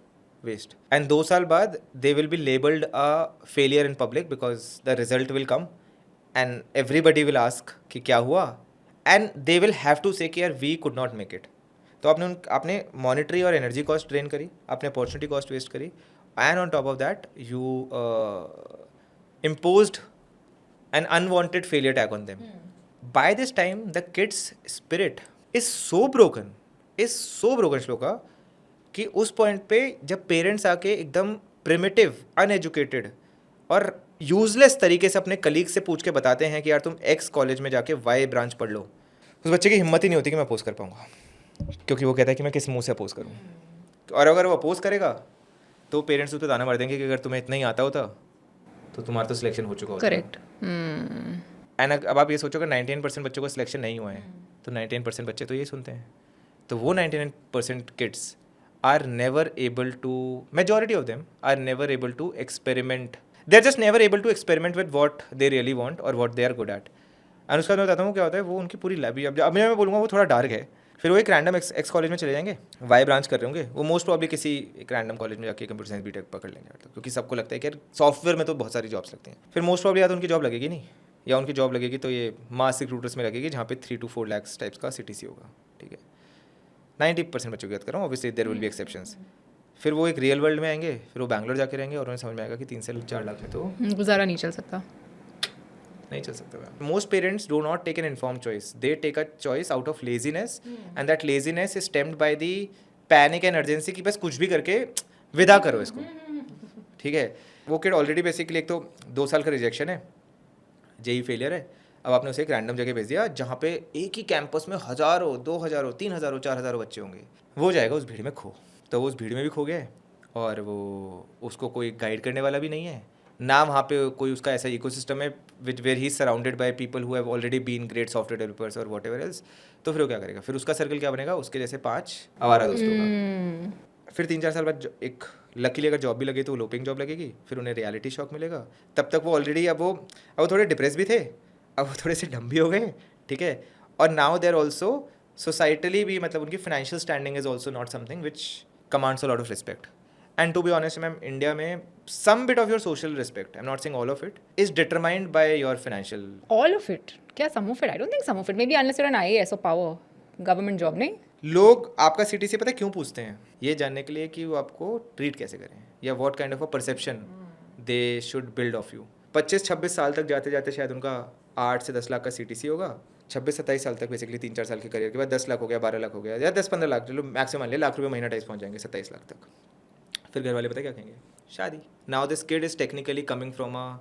waste. And 2 साल बाद they will be labelled a failure in public, because the result will come and everybody will ask कि क्या हुआ, and they will have to say कि यार we could not make it. तो आपने monetary और एनर्जी कॉस्ट ड्रेन करी, आपने अपॉर्चुनिटी कॉस्ट वेस्ट करी, and on top of that you imposed an unwanted failure tag on them. By this time, the kid's spirit is so broken shloka, कि उस point पे जब पेरेंट्स आके एकदम प्रिमिटिव, अनएजुकेटेड और यूजलेस तरीके से अपने कलीग से पूछ के बताते हैं कि यार तुम एक्स कॉलेज में जाके वाई ब्रांच पढ़ लो, उस बच्चे की हिम्मत ही नहीं होती कि मैं अपोज कर पाऊंगा, क्योंकि वो कहता है कि मैं किस मुंह से अपोज करूँ। और अगर वो अपोज करेगा तो पेरेंट्स उस पर ताना मार देंगे कि अगर तुम्हें इतना ही आता होता तो तुम्हारा तो सिलेक्शन हो चुका होता। करेक्ट। एंड अब आप ये सोचो कि 99% बच्चों को सिलेक्शन नहीं हुआ है, तो 99% बच्चे तो ये सुनते हैं। तो वो 99% kids are never able to, majority of them are never able to experiment. They're just never able to experiment with what they really want or what they are good at. और उसका मैं बताता हूँ क्या होता है, वो उनकी पूरी लाइफ, अब मैं बोलूँगा वो थोड़ा डार्क है, फिर वो एक रैंडम एक्स कॉलेज में चले जाएंगे, वाई ब्रांच कर रहे होंगे, वो मोस्ट प्रॉब्ली किसी एक रैंडम कॉलेज में जाके कंप्यूटर साइंस बीटेक पकड़ लेंगे, मतलब क्योंकि सबको लगता है कि सॉफ्टवेयर में तो बहुत सारी जॉब्स लगती हैं, फिर मोस्ट प्रॉब्ली या तो उनकी जॉब लगेगी नहीं, या उनकी जॉब लगेगी तो ये मास रिक्रूटर्स में लगेगी जहाँ पे 3 to 4 lakhs टाइप्स का CTC होगा, ठीक है, 90% बच्चों की बात कर रहा हूँ, obviously there will be exceptions. फिर वो एक रियल वर्ल्ड में आएंगे, फिर वो बैंगलोर जाके रहेंगे और उन्हें समझ में आएगा कि 3 से 4 लाख में तो गुजारा नहीं चल सकता, नहीं चल सकता। Most parents do not take an inform choice, they take a choice out of laziness, and that laziness is stemmed by the panic and urgency कि बस कुछ भी करके विदा करो इसको, ठीक है। वो किड ऑलरेडी बेसिकली एक तो 2 साल का रिजेक्शन है, जेई फेलियर है, अब आपने उसे एक रैंडम जगह भेज दिया जहाँ पे एक ही कैंपस में 1000, 2000, 3000, 4000 बच्चे होंगे, वो जाएगा उस भीड़ में खो, तो वो उस भीड़ में भी खो गया है, और वो उसको कोई गाइड करने वाला भी नहीं है ना, वहाँ पे कोई उसका ऐसा इकोसिस्टम है which where he is surrounded by people who have already been great software developers और वॉट एवर एल्स, तो फिर वो क्या करेगा, फिर उसका सर्कल क्या बनेगा, उसके जैसे 5 आवारा दोस्तों का। फिर 3-4 साल बाद एक लकीली अगर जॉब भी लगी तो वो लोपिंग जॉब लगेगी, फिर उन्हें रियलिटी शॉक मिलेगा, तब तक वो ऑलरेडी अब वो थोड़े डिप्रेस भी थे, अब वो थोड़े से डम भी हो गए, ठीक है, और नाउ देर ऑल्सो सोसाइटली भी, मतलब उनकी financial standing is also not something which commands a lot of respect. And to be honest, ma'am, India में some bit of your social respect, I'm not saying all of it, is determined by your financial. all of it, क्या some of it? I don't think some of it, maybe unless you're an IAS or power government job, नहीं? लोग आपका CTC पता है क्यों पूछते हैं, ये जानने के लिए कि वो आपको ट्रीट कैसे करें, या what kind of a perception they should build of you। 25-26 साल तक जाते जाते शायद उनका 8 से 10 लाख का CTC होगा, 26-27 साल तक बेसिकली 3-4 साल के करियर के बाद 10 लाख हो गया, 12 लाख हो गया, या 10-15 लाख, चलो मैक्सिमम ले लाख रुपये महीना टाइस पहुँच जाएंगे 27 लाख तक। फिर घर वाले पता क्या कहेंगे, शादी। Now this kid is technically coming from a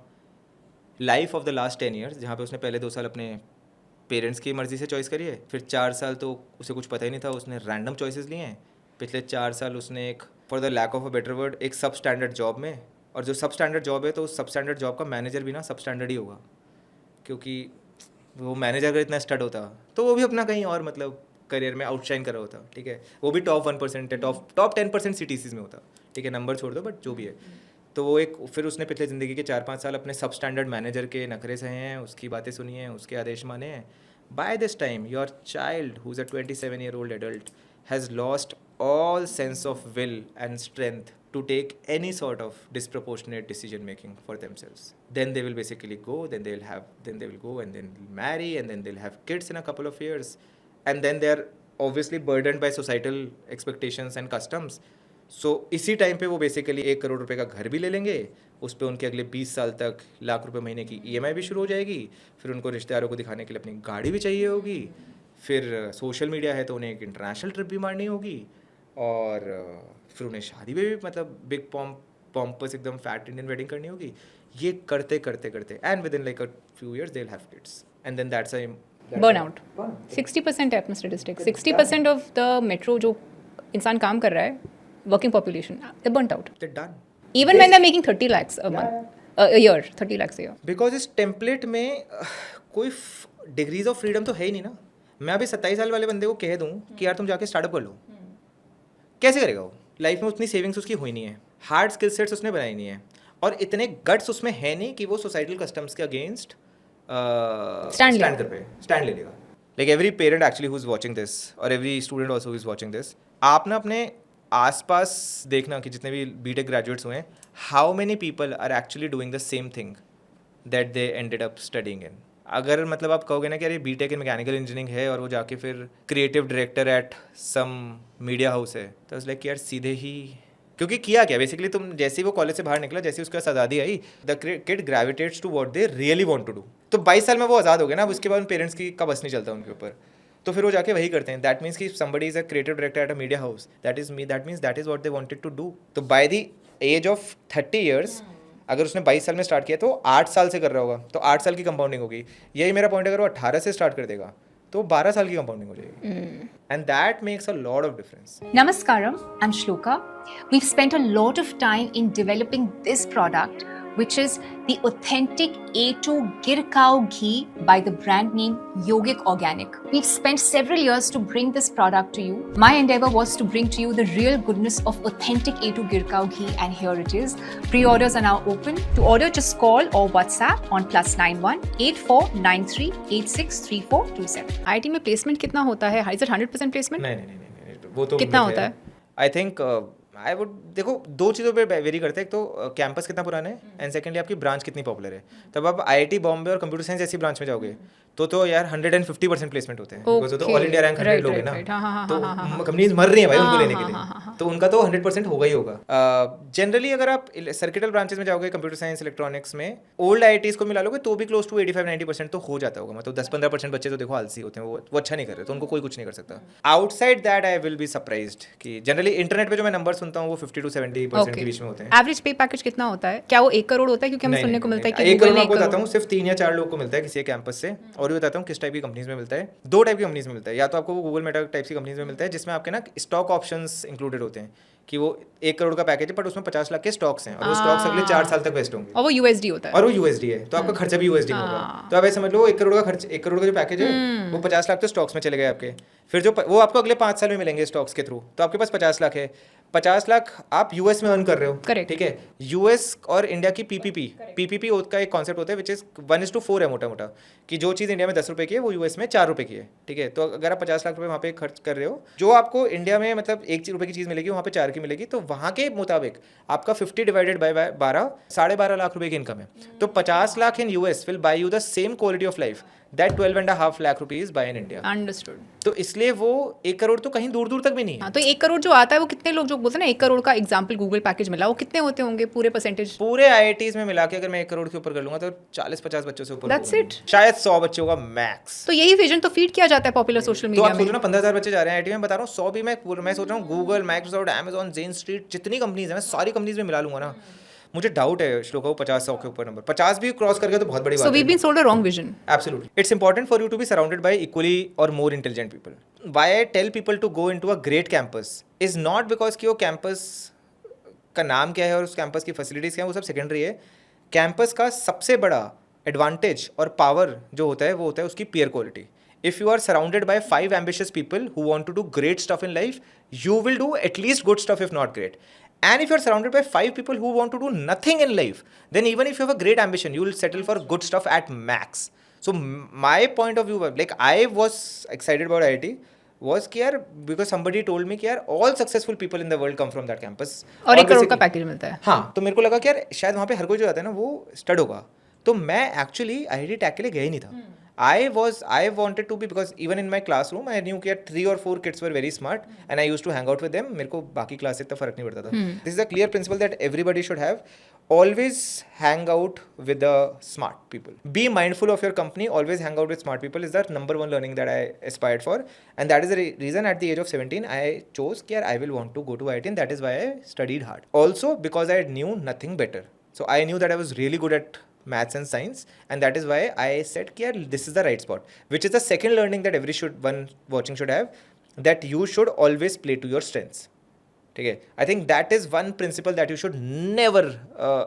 life of the last 10 years, जहाँ पे उसने पहले 2 साल अपने पेरेंट्स की मर्ज़ी से चॉइस करी है, फिर 4 साल तो उसे कुछ पता ही नहीं था, उसने रैंडम चॉइसेस लिए हैं, पिछले 4 साल उसने एक, for the lack of a better word, एक सब स्टैंडर्ड जॉब में, और जो सब स्टैंडर्ड जॉब है तो उस सब स्टैंडर्ड जॉब का मैनेजर भी ना सब स्टैंडर्ड ही होगा, क्योंकि वो मैनेजर अगर इतना स्टड होता तो वो भी अपना कहीं और मतलब करियर में आउटशाइन कर रहा होता, ठीक है, वो भी टॉप 1% है, टॉप 10% CTCs में होता, ठीक है, नंबर छोड़ दो बट जो भी है, तो वो एक, फिर उसने पिछले ज़िंदगी के 4-5 साल अपने सब स्टैंडर्ड मैनेजर के नखरे सहे हैं, उसकी बातें सुनी हैं, उसके आदेश माने हैं। By this time your child who is a 27-year-old adult has lost all sense of will and strength to take any sort of disproportionate decision making for themselves. Then they will basically go, then they will go and then marry, and then they'll have kids in a couple of years, and then they are obviously burdened by societal expectations and customs. So इसी time पे वो basically 1 crore रुपए का घर भी ले लेंगे, उस पर उनके अगले 20 साल तक लाख रुपए महीने की EMI भी शुरू हो जाएगी, फिर उनको रिश्तेदारों को दिखाने के लिए अपनी गाड़ी भी चाहिए होगी, फिर सोशल मीडिया है तो उन्हें एक इंटरनेशनल ट्रिप भी मारनी होगी, और फिर उन्हें शादी में भी मतलब बिग पॉम्पस एकदम फैट इंडियन वेडिंग करनी होगी। ये करते करते करते and within like a few years they will have kids, and then that's a Burnout. 60% है अपना स्टेटिस्टिक, 60% ऑफ द मेट्रो जो इंसान काम कर रहा है, working population, they burned out, they done, even when they are making 30 lakhs a month, a year, 30 lakhs a year. Because इस template में कोई डिग्रीज ऑफ फ्रीडम तो है ही नहीं ना। मैं अभी 27 साल वाले बंदे को कह दूँ कि यार तुम जाके स्टार्टअप कर लो, कैसे करेगा वो? लाइफ में उतनी सेविंग्स उसकी हुई नहीं है, हार्ड स्किल सेट्स उसने बनाई नहीं है, और इतने गट्स उसमें है नहीं कि वो सोसाइटल कस्टम्स के अगेंस्ट स्टैंड ले लेगा। Like every parent actually who is watching this, और every student also who is watching this, आप ना अपने आसपास देखना कि जितने भी बीटेक ग्रेजुएट्स हुए हैं, how many people are actually doing the same thing that they ended up studying in. अगर मतलब आप कहोगे ना कि अरे बीटेक इन मैकेनिकल इंजीनियरिंग है और वो जाके फिर creative director at some media house है, तो इट्स लाइक यार सीधे ही, क्योंकि किया क्या बेसिकली, तुम जैसे ही वो कॉलेज से बाहर निकला, जैसे उसके पास आज़ादी आई, the kid gravitates to what they really want to do. तो 22 साल में वो आज़ाद हो गया ना, अब उसके बाद उन पेरेंट्स की का बस नहीं चलता उनके ऊपर, तो फिर वो जाके वही करते हैं। दैट मीन्स कि somebody is a creative director at a media house, that means that is what they wanted to do. तो by the age of 30 years अगर उसने 22 साल में स्टार्ट किया तो 8 साल से कर रहा होगा, तो 8 साल की कंपाउंडिंग होगी। यही मेरा पॉइंट, अगर वो 18 से स्टार्ट कर देगा तो 12 साल की कंपाउंडिंग हो जाएगी, and that makes a lot of difference. Namaskaram, I'm Shloka. We've spent a lot of time in developing this product which is the authentic A2 Gir cow ghee by the brand name Yogic Organic. We've spent several years to bring this product to you. My endeavor was to bring to you the real goodness of authentic A2 Gir cow ghee, and here it is. Pre-orders are now open. To order, just call or WhatsApp on +91 8493 863427. IIT में placement कितना होता है? Is it 100% placement? नहीं, वो तो कितना होता है? आई थिंक आई वुड देखो दो चीज़ों पे वेरी करते हैं। एक तो कैंपस कितना पुराना है एंड सेकेंडली आपकी ब्रांच कितनी पॉपुलर है। तब आप आईआईटी बॉम्बे और कंप्यूटर साइंस ऐसी ब्रांच में जाओगे तो यार 150% प्लेसमेंट होते हैं, बिकॉज तो ऑल इंडिया रैंक 100 लोग हैं ना, तो कंपनीज मर रही हैं भाई उनको लेने के लिए, तो उनका तो 100% होगा ही होगा। जनरली अगर आप सर्किटल ब्रांचेस में जाओगे कंप्यूटर साइंस इलेक्ट्रॉनिक्स में, ओल्ड आईआईटीज को मिला लोगे तो भी क्लोज टू 85-90% तो हो जाता होगा। मतलब 10-15% बच्चे तो देखो आलसी होते हैं, वो अच्छा नहीं कर रहे, तो उनको कोई कुछ नहीं कर सकता। Outside that I will be surprised कि जनरली इंटरनेट पे जो मैं नंबर सुनता हूँ वो 50 to 70% के बीच में होते हैं। एवरेज पे पैकेज कितना होता है? क्या वो 1 करोड़ होता है? क्योंकि हमें सुनने को मिलता है कि 1 करोड़ आपको बताता हूँ सिर्फ 3 या 4 लोग को मिलता है किसी कैंपस से। और भी बताता हूँ किस टाइप की कंपनीज में मिलता है। 2 टाइप की कंपनीज में मिलता है, या तो आपको गूगल मेटा टाइप की कंपनीज में मिलता है जिसमें आपके ना स्टॉक ऑप्शंस इंक्लूडेड होते हैं कि वो 1 करोड़ का पैकेज है बट उसमें 50 लाख के स्टॉक्स हैं और वो स्टॉक्स अगले 4 साल तक वेस्ट होंगे और वो यूएसडी होता है। और वो यूएसडी है तो आपका खर्चा भी यूएसडी में होगा। तो आप ऐसे समझ लो 1 करोड़ का खर्च, 1 करोड़ का जो पैकेज है वो 50 लाख तो स्टॉक्स में चले गए आपके, फिर जो वो आपको अगले 5 साल में मिलेंगे स्टॉक्स के थ्रू, तो आपके पास 50 लाख है। 50 लाख आप यूएस में अर्न कर रहे हो, ठीक है। यूएस और इंडिया की पीपीपी का एक कॉन्सेप्ट होता है विच इज 1:4 है मोटा मोटा, कि जो चीज़ इंडिया में 10 रुपये की है वो यूएस में 4 रुपये की है, ठीक है। तो अगर आप 50 लाख रुपये वहाँ पे खर्च कर रहे हो, जो आपको इंडिया में मतलब 1 रुपये की चीज़ मिलेगी वहाँ पे 4 की मिलेगी, तो वहाँ के मुताबिक आपका 50 डिवाइडेड बाय 12 12.5 लाख रुपये की इनकम है। तो 50 lakh in US will buy you the same quality of life that 12.5 lakh rupees buy in India. Understood. तो इसलिए वो 1 करोड़ तो कहीं दूर दूर तक भी नहीं है। हाँ, तो 1 करोड़ जो आता है वो कितने लोग जो बोलते हैं ना 1 करोड़ का एग्जाम्पल गूगल पैकेज मिला, वो कितने होते होंगे पूरे परसेंटेज? पूरे आईआईटीज में मिला के अगर मैं 1 करोड़ के ऊपर कर लूंगा तो 40-50 बच्चों से ऊपर, दैट्स इट, शायद 100 बच्चों का मैक्स। तो यही विजन तो फीड किया जाता है पॉपुलर सोशल तो मीडिया आप में। सोचो ना 15,000 बच्चे जा रहे हैं आईआईटी में, बता रहा हूँ 100 भी मैं सोच रहा हूँ गूगल, माइक्रोसॉफ्ट, अमेजॉन, जेन स्ट्रीट, जितनी कंपनीज है मैं सारी कंपनीज में मिला लूंगा ना। मुझे डाउट है श्लोका वो 50-100 के ऊपर नंबर 50 भी क्रॉस कर गया तो बहुत बड़ी बात है। So we've been sold a wrong vision. Absolutely. It's important for you to be surrounded by equally or more intelligent people. Why I tell people to go into a great campus is not because कि वो campus का नाम क्या है और उस campus की facilities क्या है, वो सब सेकेंडरी है। कैंपस का सबसे बड़ा एडवांटेज और पावर जो होता है वो होता है उसकी peer quality. If you are surrounded by 5 ambitious people who want to do great stuff in life, you will do at least good stuff if not great. And if you are surrounded by 5 people who want to do nothing in life, then even if you have a great ambition, you will settle for good stuff at max. So my point of view, like I was excited about IIT, was कि यार because somebody told me कि यार all successful people in the world come from that campus. और 1 करोड़ का package मिलता है। हाँ, तो मेरे को लगा कि यार शायद वहाँ पे हर कोई जो जाता है ना वो स्टड होगा। तो मैं एक्चुअली IIT टैग के लिए गया ही नहीं था। I wanted to be, because even in my classroom I knew कि 3 or 4 kids were very smart and I used to hang out with them. मेरे को बाकी क्लास से इतना फर्क नहीं पड़ता था। This is a clear principle that everybody should have. Always hang out with the smart people. Be mindful of your company. Always hang out with smart people is the number one learning that I aspired for, and that is the reason at the age of 17 I chose कि I will want to go to IIT, and that is why I studied hard. Also because I knew nothing better. So I knew that I was really good at maths and science, and that is why I said कि यार this is the right spot, which is the second learning that one watching should have, that you should always play to your strengths. ठीक है, आई think that is one principal that you should never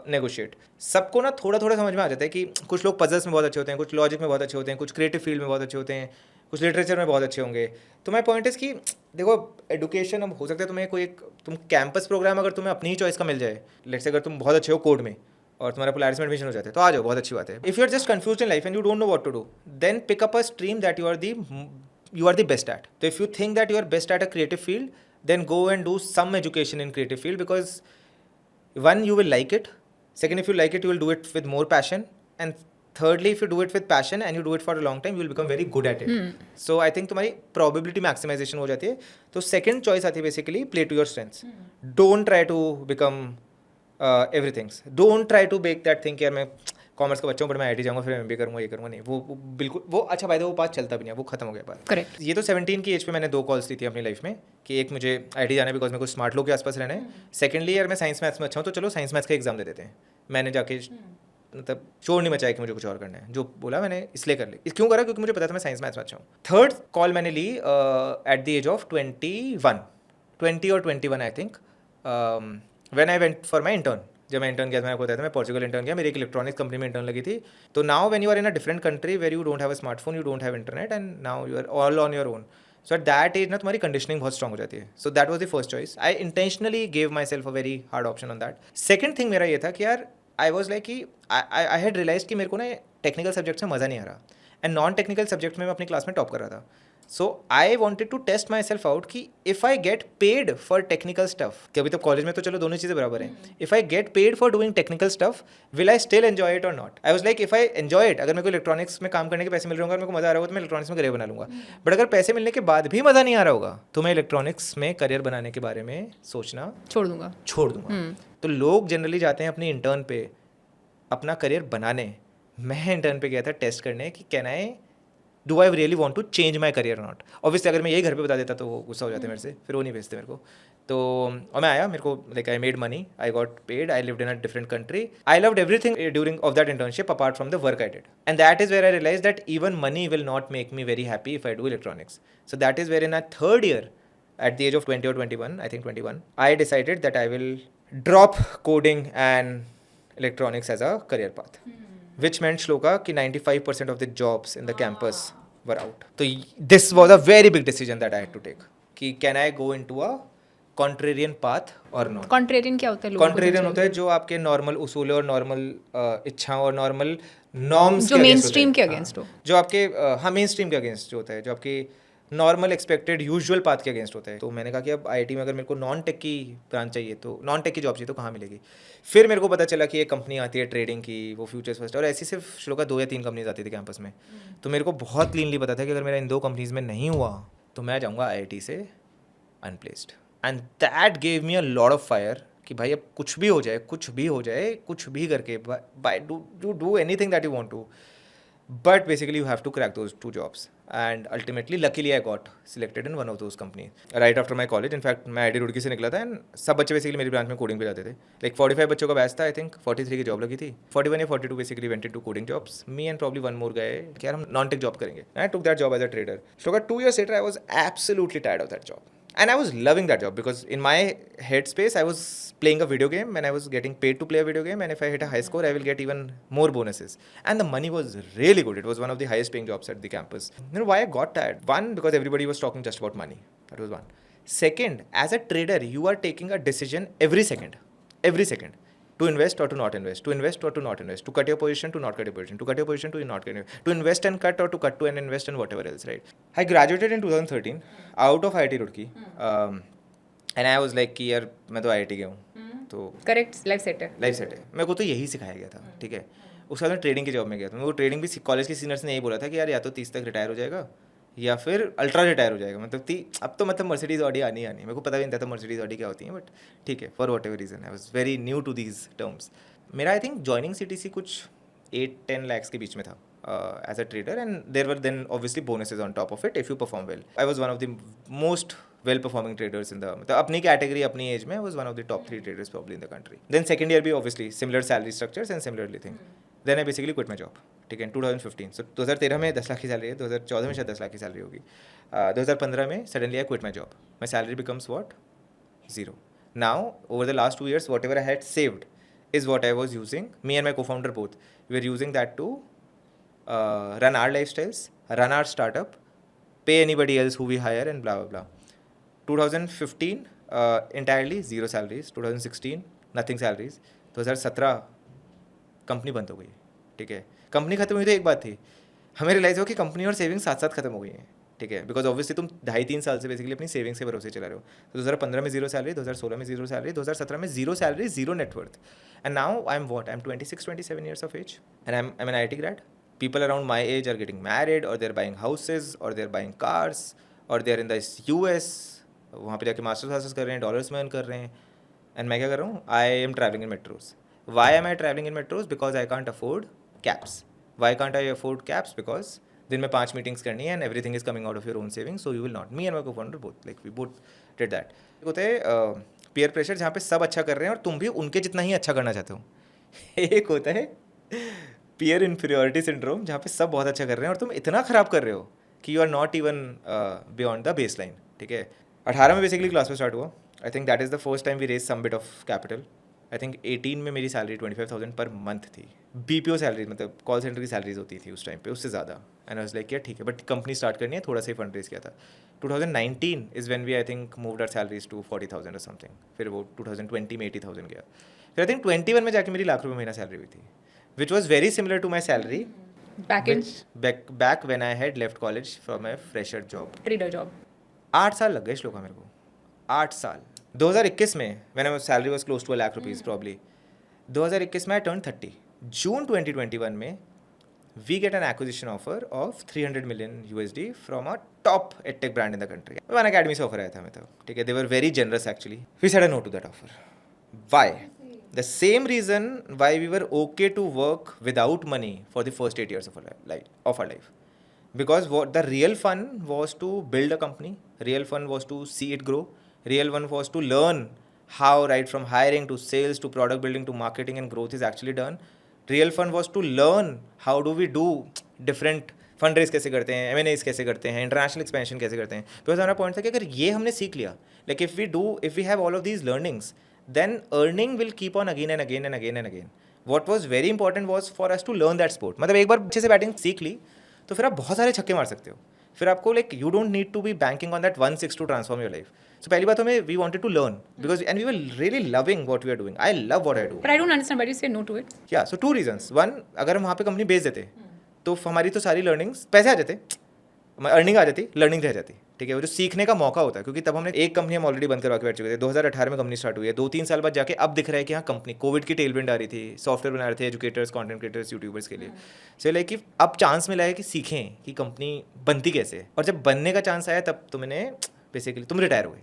negotiate. सबको ना थोड़ा थोड़ा समझ में आ जाता है कि कुछ लोग पजल्स में बहुत अच्छे होते हैं, कुछ लॉजिक में बहुत अच्छे होते हैं, कुछ क्रिएटिव फील्ड में बहुत अच्छे होते हैं, कुछ लिटरेचर में बहुत अच्छे होंगे। तो माई पॉइंट इज़ कि देखो एडुकेशन अब हो सकता है तुम्हें कोई एक तुम कैंपस प्रोग्राम अगर तुम्हें अपनी ही चॉइस का मिल जाए, लेट्स से अगर तुम बहुत अच्छे हो कोड में और तुम्हारा पोलारिस में एडमिशन हो जाता है तो आ जाओ, बहुत अच्छी बात है। If you are just confuse in life and you don't know what to do, then pick up a stream that you are the best at. तो if you think that you are best at a creative field, then go and do some education in creative field, because one, you will like it. Second, if you like it, you will do it with more passion. And thirdly, if you do it with passion and you do it for a long time, you will become very good at it. So I think तुम्हारी probability maximization हो जाती है। तो second choice आती है basically play to your strengths. Don't try to become everything. Don't try to make that thing कि यार मैं कॉमर्स का बच्चा हूँ बट मैं आईटी जाऊँगा फिर एमबीए करूँगा, ये करूँगा। नहीं, वो बिल्कुल वो अच्छा फायदा वो बात चलता भी नहीं है, वो खत्म हो गया बात। करेक्ट। ये तो 17 की एज पे मैंने 2 कॉल्स दी थी अपनी लाइफ में कि एक मुझे आईटी जाना है बिकॉज मेरे को स्मार्ट लोग के आसपास रहना है। सेकेंडली यार मैं साइंस मैथ्स में अच्छा हूँ तो चलो साइंस मैथ्स का एग्जाम दे देते हैं। मैंने जाके मतलब शोर नहीं मचाया कि मुझे कुछ और करना है, जो बोला मैंने इसलिए कर ली। क्यों करा? क्योंकि मुझे पता था मैं साइंस मैथ्स में अच्छा हूँ। थर्ड कॉल मैंने ली at the age of 20 or 21 I think, when I went for my intern. जब मैं इंटर्न किया था, मैं आपको बताया था मैं पोर्चुगल इंटर्न किया, मेरी एक इलेक्ट्रॉनिक्स कंपनी में इंटर्न लगी थी. तो now when you are in a different country where you don't have a smartphone, you don't have internet, and now you are all on your own. So at that age ना तुम्हारी conditioning बहुत strong हो जाती है. So that was the first choice. I intentionally gave myself a very hard option on that. Second thing मेरा ये था कि यार आई वॉज लाइक कि आई हैड रियलाइज कि मेरे को ना टेक्निकल सब्जेक्ट से मज़ा नहीं आ रहा, एंड नॉन टेक्निकल सब्जेक्ट में मैं अपनी क्लास में टॉप कर रहा था. So I wanted to test myself out कि if I get paid for technical stuff, कि अभी तो कॉलेज में तो चलो दोनों चीज़ें बराबर हैं, if I get paid for doing technical stuff will I still enjoy it और not. I was like if I enjoy it, अगर मेरे को इलेक्ट्रॉनिक्स में काम करने के पैसे मिल रहे होंगे और मेरे को मज़ा आ रहा होगा तो मैं इलेक्ट्रॉनिक्स में करियर बना लूँगा. बट अगर पैसे मिलने के बाद भी मज़ा नहीं आ रहा होगा तो मैं इलेक्ट्रॉनिक्स में करियर बनाने के बारे में सोचना छोड़ दूंगा. तो लोग जनरली जाते हैं अपनी इंटर्न पे अपना करियर बनाने. मैं इंटर्न पे गया था टेस्ट करने कि can I do I really want to change my career not. Obviously अगर मैं यही घर पे बता देता तो वो गुस्सा हो जाते मेरे से, फिर वो नहीं भेजते मेरे को. तो और मैं आया, मेरे को like I made money, I got paid, I lived in a different country, I loved everything during of that internship apart from the work I did. And that is where I realise that even money will not make me very happy if I do electronics. So that is where in a third year at the age of 20 or 21, I think 21, I decided that I will drop coding and electronics as a career path. Which meant, Shloka, कि 95% of the jobs in the campus were out. So this was a very big decision that I had to take. कि can I go into a contrarian path or not? Contrarian क्या होता है? लोगों को Contrarian होता है जो आपके नॉर्मल उसूलों और नॉर्मल इच्छाओं और नॉर्मल नॉर्म्स जो मेन स्ट्रीम के अगेंस्ट हो, जो आपके हाँ मेन स्ट्रीम के अगेंस्ट जो होता है, जो आपकी नॉर्मल एक्सपेक्टेड यूजुअल पाथ के अगेंस्ट होता है. तो मैंने कहा कि अब आईआईटी में अगर मेरे को नॉन टेक की ब्रांच चाहिए, तो नॉन टेक की जॉब चाहिए तो कहाँ मिलेगी. फिर मेरे को पता चला कि एक कंपनी आती है ट्रेडिंग की, वो फ्यूचर्स फर्स्ट, और ऐसी सिर्फ श्लोका 2 या 3 कंपनीज आती थी कैंपस में. तो मेरे को बहुत क्लीनली पता था कि अगर मेरा इन 2 कंपनीज में नहीं हुआ तो मैं जाऊँगा आईआईटी से unplaced. And that gave me a lot of fire कि भाई अब कुछ भी हो जाए, कुछ भी हो जाए, कुछ भी करके by do anything that you want to, but basically you have to crack those 2 jobs. And ultimately luckily I got selected in one of those companies right after my college. In fact मैं IIT Roorkee से निकला था and सब बच्चे basically मेरी branch में coding पे जाते थे. लाइक 45 बच्चों का बैच था, आई थिंक 43 की जॉब लगी थी, 41 या 42 basically went into coding jobs. Me and probably one more गए कि यार हम नॉन टेक जॉब करेंगे. I took that job as a trader. So 2 years later I was absolutely tired of that job. And I was loving that job because in my headspace I was playing a video game and I was getting paid to play a video game, and if I hit a high score I will get even more bonuses, and the money was really good. It was one of the highest paying jobs at the campus. You know why I got tired? One, because everybody was talking just about money. That was one. Second, as a trader you are taking a decision every second to invest or to not invest, to invest or to not invest, to cut your position, to not cut your position, to cut your position, to not cut your, to invest and cut, or to cut to and invest and whatever else, right? I graduated in 2013 out of IIT Roorkee, and I was like कि यार मैं तो IIT गया हूँ, तो correct, life set है. मेरे को तो यही सिखाया गया था, ठीक है. उसके बाद मैं ट्रेडिंग की जॉब में गया था. मेरे को ट्रेडिंग भी कॉलेज के सीनियर्स ने यही बोला था कि यार या तो 30 तक रिटायर हो जाएगा या फिर अल्ट्रा रिटायर हो जाएगा. मतलब अब तो मतलब मर्सिडीज ऑडी आनी मेरे को पता भी नहीं था मर्सिडीज ऑडी क्या होती है, बट ठीक है, for whatever reason I was very new to these terms. मेरा आई थिंक जॉइनिंग CTC कुछ 8-10 lakhs के बीच में था as a trader, and there were then obviously bonuses on top of it if you perform well. I was one of the most well performing traders in the, मतलब अपनी category अपनी as में was one of the top 3 traders probably in the country. Then second year भी obviously similar salary structures and similarly thing. Then I basically quit my job, ठीक है, in 2015. So 2013 में 10 लाख की salary है, 2014 में शायद 10 लाख की सैलरी होगी, 2015 में suddenly I quit my job. My salary becomes what? 0. Now over the last 2 years whatever I had saved is what I was using. Me and my co-founder both, we were using that to run our lifestyles, run our startup, pay anybody else who we hire, and blah blah blah. 2015 entirely zero salaries. 2016 nothing salaries. 2017 company बंद हो गई, ठीक है. Company खत्म हुई तो एक बात थी, हमें रियलाइज हो कि कंपनी और सेविंग साथ साथ खत्म हो गई हैं, ठीक है, बिकॉज ऑब्वियसली तुम 2.5-3 साल से बेसिकली अपनी सेविंग्स के भरोसे चला रहे हो. तो 2015 में जीरो सैलरी, 2016 में जीरो सैलरी, 2017 में zero salary, zero net worth. And now I am what, I am 26-27 years of age, and I'm an IIT grad. People around my age are getting married, or they're buying houses, or they're buying cars, or they're in the US, वहाँ पे जाके masters कर रहे हैं, dollars में earn कर रहे हैं. एंड मैं क्या कर रहा हूँ? I am travelling in metros. Why am I travelling in metros? Because I can't afford cabs. Why can't I afford cabs? Because दिन में 5 मीटिंग्स करनी है and everything is coming out of your own saving, so you will not. Me and my co-founder both, like we both did that. होता है peer pressure, जहाँ पे सब अच्छा कर रहे हैं और तुम भी उनके जितना ही अच्छा करना चाहते हो. एक होता है पीयर इन्फीरियोरिटी सिंड्रोम, जहाँ पे सब बहुत अच्छा कर रहे हैं और तुम इतना ख़राब कर रहे हो कि you are not even beyond the base line, ठीक है. 18 में बेसिकली क्लास में स्टार्ट हुआ. I think that is the first time we raise some bit of capital. I think 18 में मेरी सैलरी 25,000 पर मंथ थी. BPO सैलरी मतलब call centre की सैलरीज होती थी उस टाइम पे, उससे ज़्यादा. एंड आई वाज लाइक यार ठीक है, बट कंपनी स्टार्ट करनी है, थोड़ा सा ही फंड रेज किया था. 2019 is when we I think moved our salaries to 40,000 और समथिंग. फिर वो 2020 में 80,000 गया. फिर आई थिंक 21 में जाके मेरी लाख रुपये महीना सैलरी हुई थी, which was very similar to my salary back when I had left college from a fresher job. Trader job. 8 साल लग गए श्लोका मेरे को. 8 साल. 2021 में when my salary was close to a lakh rupees probably. 2021 में I turned 30. June 2021 में we get an acquisition offer of 300 million USD from a top edtech brand in the country. One Academy से offer आया था हमें तब. ठीक है, they were very generous actually. We said a no to that offer. Why? The same reason why we were okay to work without money for the first 8 years of our life. Because what the real fun was to build a company, real fun was to see it grow, real fun was to learn how right from hiring to sales to product building to marketing and growth is actually done. Real fun was to learn how do we do different fundraise कैसे करते हैं, M&As कैसे करते हैं, international expansion कैसे करते हैं. Because हमारा point था कि अगर ये हमने सीख लिया, like if we have all of these learnings, then earning will keep on again and again and again and again. What was very important was for us to learn that sport. मतलब एक बार अच्छे से batting सीख ली तो फिर आप बहुत सारे छक्के मार सकते हो. फिर आपको like you don't need to be banking on that 1/6 to transform your life. So पहली बात हमें we wanted to learn because and we were really loving what we are doing. I love what I do. But I don't understand why you say no to it. या सो 2 reasons. 1, अगर हम वहाँ पे company बेच देते तो हमारी तो सारी लर्निंग्स पैसे आ जाते, अर्निंग आ जाती, लर्निंग रह जाती. ठीक है, वो जो सीखने का मौका होता है, क्योंकि तब हमने एक कंपनी हम ऑलरेडी बंद करवा के बैठ चुके थे. 2018 में कंपनी स्टार्ट हुई है. 2-3 साल बाद जाके अब दिख रहा है कि हाँ कंपनी कोविड की टेलविंड आ रही थी, सॉफ्टवेयर बना रहे थे एजुकेटर्स, कंटेंट क्रिएटर्स, यूट्यूबर्स के लिए. सो लाइक कि अब चांस मिला है कि सीखें कि कंपनी बनती कैसे है. और जब बनने का चांस आया तब तुमने बेसिकली तुम रिटायर हुए.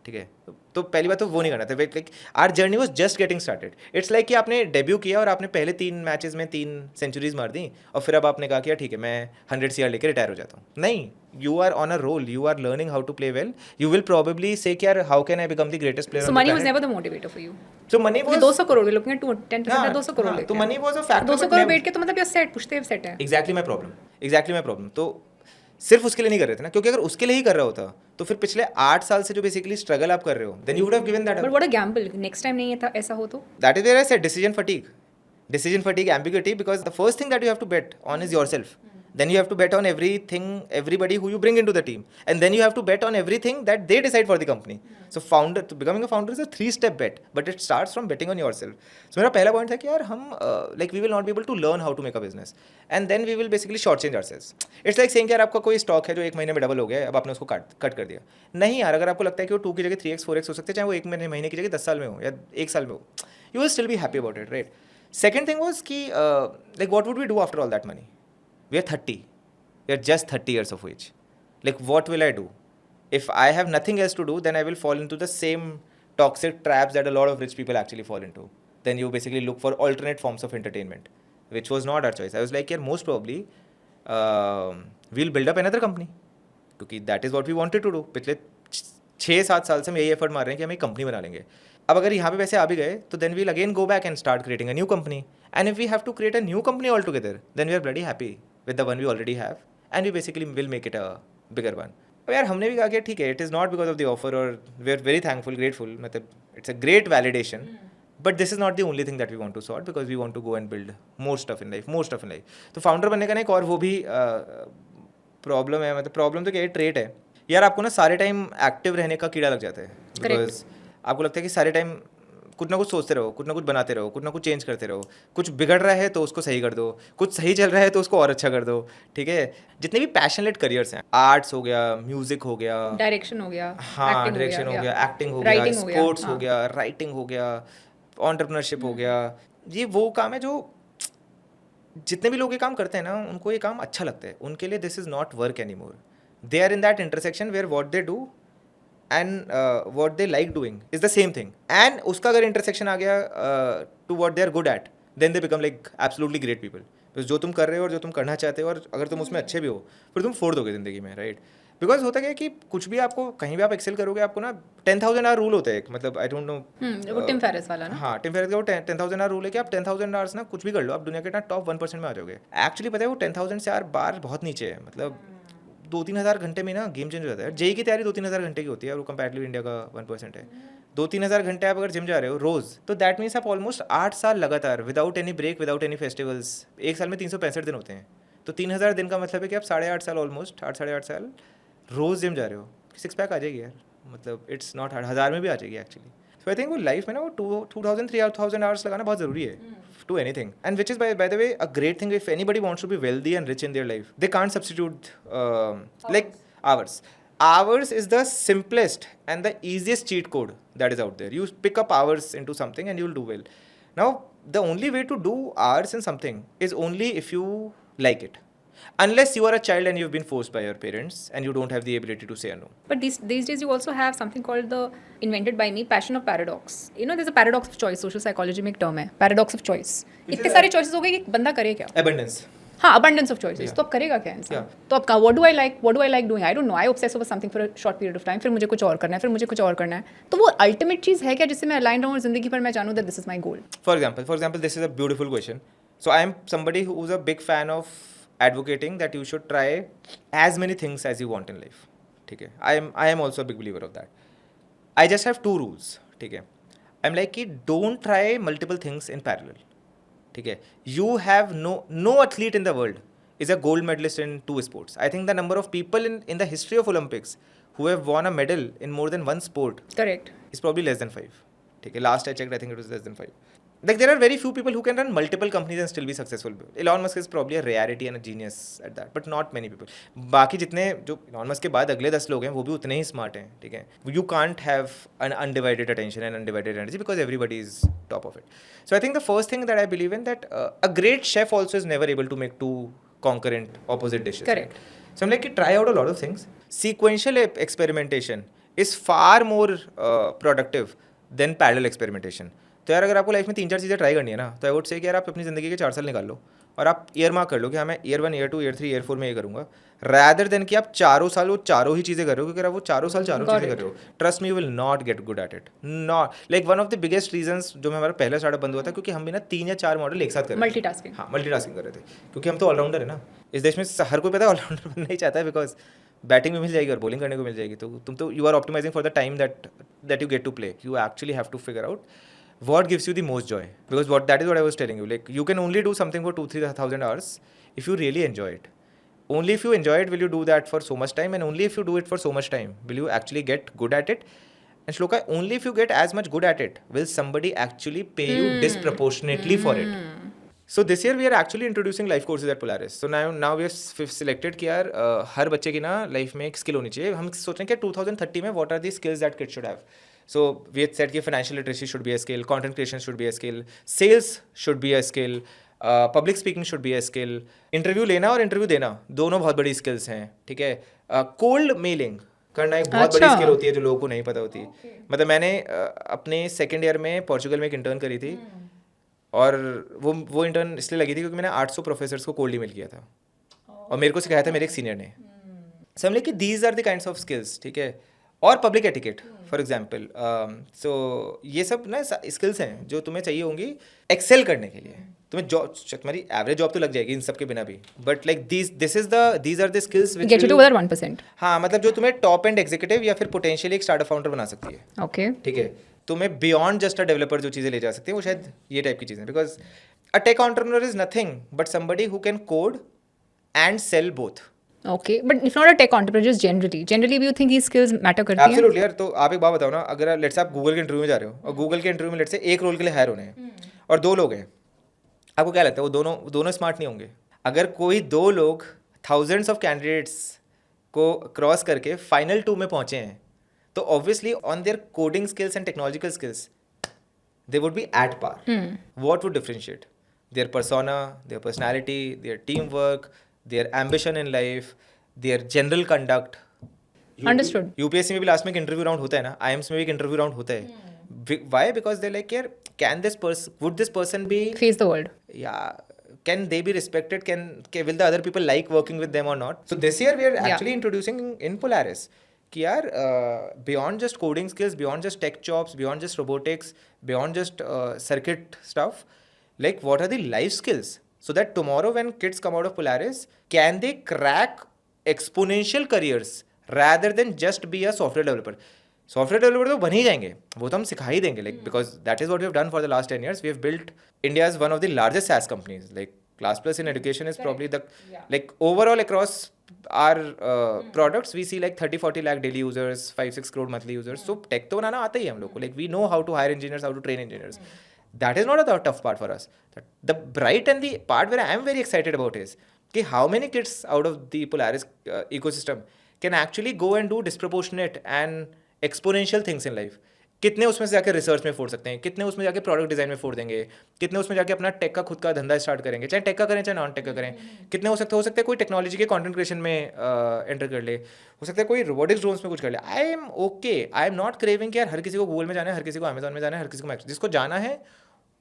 ठीक है, तो पहली बात तो वो नहीं करना था. Like our journey was just getting started. It's like कि आपने डेब्यू किया और आपने पहले 3 मैचेस में 3 सेंचुरीज मार दी और फिर अब आपने कहा कि यार ठीक है मैं 100 CR लेकर रिटायर हो जाता हूँ. नहीं, you are on a roll, you are learning how to play well. You will probably say कि यार how can I become the greatest player So on the money was planet? never the motivator for you. So money was 200 crore we're looking at 10% हाँ, 200 crore हाँ, लेके. तो money was a factor. 200 but crore never- बैठ के तो मतलब you're set, पुश्ते set है. Exactly my problem. तो सिर्फ उसके लिए नहीं कर रहे थे ना, क्योंकि अगर उसके लिए ही कर रहा होता तो फिर पिछले 8 साल से जो बेसिकली स्ट्रगल आप कर रहे हो then you would have given that up. But what a gamble. Next time नहीं था ऐसा हो तो. That is where I said decision fatigue, ambiguity, because the first thing that you have to bet on is yourself. Then you have to bet on everybody who you bring into the team, and then you have to bet on everything that they decide for the company. So becoming a founder is a 3-step bet, but it starts from betting on yourself. So मेरा पहला point था कि यार हम like we will not be able to learn how to make a business, and then we will basically shortchange ourselves. It's like saying कि यार आपका कोई स्टॉक है जो 1 महीने में डबल हो गया है, अब आपने उसको कट कर दिया. नहीं यार, अगर आपको लगता है कि वो 2 की जगह 3x 4x हो सकते हैं, चाहे वो 1 महीने की जगह 10 साल में हो या 1 साल में हो, you will still be happy about it, right? Second thing was कि like what would we do after all that money? We are 30. We are just 30 years of age. Like, what will I do? If I have nothing else to do, then I will fall into the same toxic traps that a lot of rich people actually fall into. Then you basically look for alternate forms of entertainment, which was not our choice. I was like, yeah, most probably, we'll build up another company. क्योंकि that is what we wanted to do. पिछले 6-7 साल से हम यही effort मार रहे हैं कि हम एक कंपनी बना लेंगे. अब अगर यहाँ पे पैसे आ भी गए तो then we'll again go back and start creating a new company. And if we have to create a new company altogether, then we are bloody happy with the one we already have, and we basically will make it a bigger one. अब यार हमने भी कहा कि ठीक है, it is not because of the offer, or we are very thankful, grateful, मतलब it's a great validation, but this is not the only thing that we want to sort, because we want to go and build more stuff in life. तो founder बनने का ना एक और वो भी problem है, मतलब प्रॉब्लम तो क्या है, ट्रेट है यार. आपको ना सारे टाइम एक्टिव रहने का कीड़ा लग जाता है, बिकॉज आपको लगता है कि सारे टाइम कुछ ना कुछ सोचते रहो, कुछ ना कुछ बनाते रहो, कुछ ना कुछ चेंज करते रहो. कुछ बिगड़ रहा है तो उसको सही कर दो, कुछ सही चल रहा है तो उसको और अच्छा कर दो. ठीक है, जितने भी पैशनेट करियर्स हैं, आर्ट्स हो गया, म्यूजिक हो गया, डायरेक्शन हो गया, हाँ डायरेक्शन हो गया, एक्टिंग हो गया, स्पोर्ट्स हो गया, राइटिंग हो गया, एंटरप्रेन्योरशिप हो गया. ये वो काम है जो जितने भी लोग ये काम करते हैं ना, उनको ये काम अच्छा लगता है. उनके लिए this is not work any more. They are in that intersection where what they do and what they like doing is the same thing, and उसका अगर intersection आ गया to what they are good at, then they become like absolutely great people. because जो तुम कर रहे हो और जो तुम करना चाहते हो, और अगर तुम उसमें अच्छे भी हो, फिर तुम फोड़ दोगे ज़िंदगी में, राइट? बिकॉज होता क्या है कि कुछ भी आपको कहीं भी आप एक्सेल करोगे, आपको ना 10,000 आवर रूल होता है एक, मतलब आई डोंट नो, वो टिम फेरिस वाला ना. हाँ, टिम फेरिस का वो 10,000 आवर रूल है कि आप 10,000 आवर्स ना कुछ भी कर लो, आप दुनिया के ना टॉप 1% में आ जाओगे. एक्चुअली पता है वो 10,000 से बार बहुत नीचे है, मतलब 2-3 हज़ार घंटे में ना गेम चेंज हो जाता है. जेई की तैयारी 2-3 हज़ार घंटे की होती है और वो कंपैरेटिवली इंडिया का 1% है. 2-3 हज़ार घंटे आप अगर जिम जा रहे हो रोज, तो दैट मीन्स आप ऑलमोस्ट 8 साल लगातार without any break, without any festivals, एक साल में 365 दिन होते हैं, तो 3,000 दिन का मतलब है कि आप 8.5 साल, ऑलमोस्ट 8-8.5 साल रोज जिम जा रहे हो, 6 पैक आ जाएगी यार, मतलब इट्स नॉट हार्ड, 1000 में भी आ जाएगी एक्चुअली. सो आई थिंक वो लाइफ में ना वो 2,000-3,000 आवर्स लगाना बहुत ज़रूरी है to anything, and which is by the way a great thing. If anybody wants to be wealthy and rich in their life, they can't substitute like hours is the simplest and the easiest cheat code that is out there. You pick up hours into something and you'll do well. Now the only way to do hours in something is only if you like it, unless you are a child and you've been forced by your parents and you don't have the ability to say a no. But these days you also have something called the invented by me passion of paradox. You know, there's a paradox of choice. Social psychology में एक term है paradox of choice. इतने सारे choices हो गए कि बंदा करे क्या? Abundance. हाँ, abundance of choices. तो अब करेगा क्या इंसान? तो अब what do I like doing? I don't know. I obsess over something for a short period of time. फिर मुझे कुछ और करना है, फिर मुझे कुछ और करना है. तो वो ultimate चीज़ है क्या जिससे मैं align रहूँ और ज़िंदगी भर मैं जानूँ that this is my goal? For example, this is a beautiful question. So I am somebody who's a big fan of advocating that you should try as many things as you want in life. ठीक है, I am also a big believer of that. I just have 2 rules. ठीक है, I'm like कि don't try multiple things in parallel. ठीक है, you have no athlete in the world is a gold medalist in 2 sports. I think the number of people in the history of Olympics who have won a medal in more than one sport Correct. is probably less than 5. ठीक है, last I checked, I think it was less than 5. Like there are very few people who can run multiple companies and still be successful. Elon Musk is probably a rarity and a genius at that, but not many people. बाकी जितने जो Elon Musk के बाद अगले 10 लोग हैं वो भी उतने ही smart हैं, ठीक है. You can't have an undivided attention and undivided energy because everybody is top of it. So I think the first thing that I believe in that a great chef also is never able to make 2 concurrent opposite dishes. Correct. Right? So I'm like try out a lot of things. Sequential experimentation is far more productive than parallel experimentation. तो यार अगर आपको life में 3-4 चीज़ें try करनी है ना, तो आई वुड से कि यार आप अपनी ज़िंदगी के 4 साल निकाल लो और आप ईयर मार्क कर लो कि हाँ मैं ईयर 1, ईयर 2, ईयर 3, ईयर 4 में ये करूँगा, रैदर देन कि आप चारों साल वो चारों ही चीज़ें कर रहे हो, क्योंकि आप वो चारों साल चारों चीज़ें कर रहे हो, trust me you will not get good at it. Not like one of the biggest reasons जो हमारा पहला स्टार्टअप बंद हुआ था, क्योंकि हम भी ना 3 या 4 मॉडल एक साथ कर रहे थे. Multitasking. हाँ, मल्टीटास्किंग कर रहे थे, क्योंकि हम तो ऑलराउंडर है ना इस देश में. हर कोई पता है ऑलराउंडर बनना ही चाहता है, बिकॉज बैटिंग में मिल जाएगी और बॉलिंग करने को मिल जाएगी, तो तुम तो you are optimising for the time that you get to play. You actually have to figure out what gives you the most joy, because that is what I was telling you, like you can only do something for 2,000-3,000 hours if you really enjoy it. Only if you enjoy it will you do that for so much time, and only if you do it for so much time will you actually get good at it. And Shloka, only if you get as much good at it will somebody actually pay you disproportionately for it. So this year we are actually introducing life courses at Polaris. So now we have selected कि यार हर बच्चे की ना life में एक skill होनी चाहिए. हम सोच रहे हैं कि 2030 में what are the skills that kids should have. So we had said कि financial literacy should be a skill, content creation should be a skill, sales should be a skill, public speaking should be a skill, interview लेना और interview देना दोनों बहुत बड़ी skills हैं, ठीक है. cold mailing करना एक बहुत बड़ी skill होती है जो लोगों को नहीं पता होती. मतलब मैंने अपने सेकेंड ईयर में पोर्चुगल में एक इंटर्न करी थी, और वो इंटर्न इसलिए लगी थी क्योंकि मैंने 800 प्रोफेसर्स को कोल्ड ईमेल किया था और मेरे को सिखाया था मेरे एक सीनियर ने. सो हम like these are the kinds of skills, ठीक है. और public etiquette for example. So ये सब ना स्किल्स हैं जो तुम्हें चाहिए होंगी एक्सेल करने के लिए. तुम्हें जॉब, तुम्हारी एवरेज जॉब तो लग जाएगी इन सब के बिना भी, but like these are the skills which Get you to within 1%. हाँ, मतलब जो तुम्हें टॉप एंड एग्जीक्यूटिव या फिर पोटेंशियली एक स्टार्टअप फाउंडर बना सकती है. Okay. ठीक है, तुम्हें बियॉन्ड जस्ट अ डेवलपर जो चीज़ें ले जा सकती है, वो शायद ये टाइप की चीज़ें. Because a tech entrepreneur is nothing but somebody who can code and sell both. Okay, but if not a tech entrepreneur, just generally भी you think these skills matter करती हैं? एब्सोल्युटली यार. तो आप एक बात बताओ ना, अगर लेट्स आप गूगल के इंटरव्यू में जा रहे हो और गूगल के इंटरव्यू में लेट्स से एक रोल के लिए हायर होने हैं और 2 लोग हैं, आपको क्या लगता है वो दोनों स्मार्ट नहीं होंगे? अगर कोई 2 लोग थाउजेंड्स ऑफ कैंडिडेट्स को क्रॉस करके फाइनल 2 में पहुंचे हैं, तो obviously on their coding skills and technological skills they would be at par. What would differentiate? Their persona, their personality, their team work, their ambition in life, their general conduct. Understood. UPSC में भी last में एक interview round होता है ना, IIMS में भी एक इंटरव्यू राउंड होता है. Why? Because they like यार, would this person be Face the world. can they be respected? Will the other people like working with them or not? So this year we are actually introducing in Polaris कि यार beyond just coding skills, beyond just tech jobs, beyond just robotics, beyond just circuit stuff, like what are the life skills? So that tomorrow when kids come out of Polaris, can they crack exponential careers rather than just be a software developer? Software developer तो बन ही जाएंगे, वो तो हम सिखा ही देंगे, like because that is what we have done for the last 10 years. We have built India's one of the largest SaaS companies. Like Class Plus in education is probably the like overall across our products we see like 30-40 lakh daily users, 5-6 crore monthly users. So tech तो बनाना आता ही है हम लोग को. Like we know how to hire engineers, how to train engineers. That is not a tough part for us. The bright and the part where I am very excited about is कि how many kids out of the Polaris ecosystem can actually go and do disproportionate and exponential things in life. कितने उसमें से जाके research में फोड़ सकते हैं, कितने उसमें जाके प्रोडक्ट डिजाइन में फोड़ देंगे, कितने उसमें जाके अपना टेक का खुद का धंधा स्टार्ट करेंगे, चाहे टेक का करें चाहे नॉन टेक का करें. कितने हो सकते हैं कोई टेक्नोलॉजी के कंटेंट क्रिएशन में एंटर कर ले, हो सकता है कोई रोबोटिक्स ड्रोन्स में कुछ कर ले. आई एम नॉट क्रेविंग कि यार हर किसी को गूगल में जाना है, हर किसी को अमेजॉन में जाना है, हर किसी को जिसको जाना है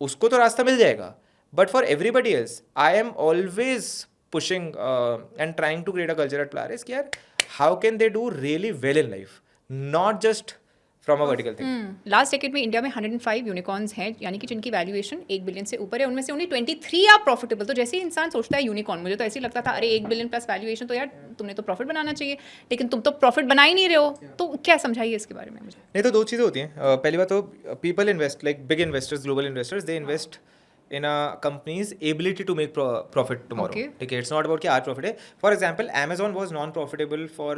उसको तो रास्ता मिल जाएगा. But for everybody else I am always pushing and trying to create a culture at Polaris कि यार how can they do really well in life, not just from a vertical thing. Last decade में India में 105 unicorns हैं, यानी कि जिनकी valuation 1 billion से ऊपर है. उनमें से ओनली 23 आर प्रॉफिटेबल. तो जैसे ही इंसान सोचता है यूनिकॉर्न, मुझे तो ऐसे ही लगता था अरे 1 बिलियन प्लस वैल्यूएशन तो यार तुमने तो प्रॉफिट बनाना चाहिए, लेकिन तुम तो प्रॉफिट बना ही नहीं रहे हो. तो क्या समझाइए इसके बारे में मुझे. नहीं तो दो चीज़ें होती हैं. पहली बात तो people invest, like big investors, global investors, they invest in a company's ability to make profit tomorrow. Okay. ठीक है, it's not about कि आज profit है. For example, Amazon was non-profitable for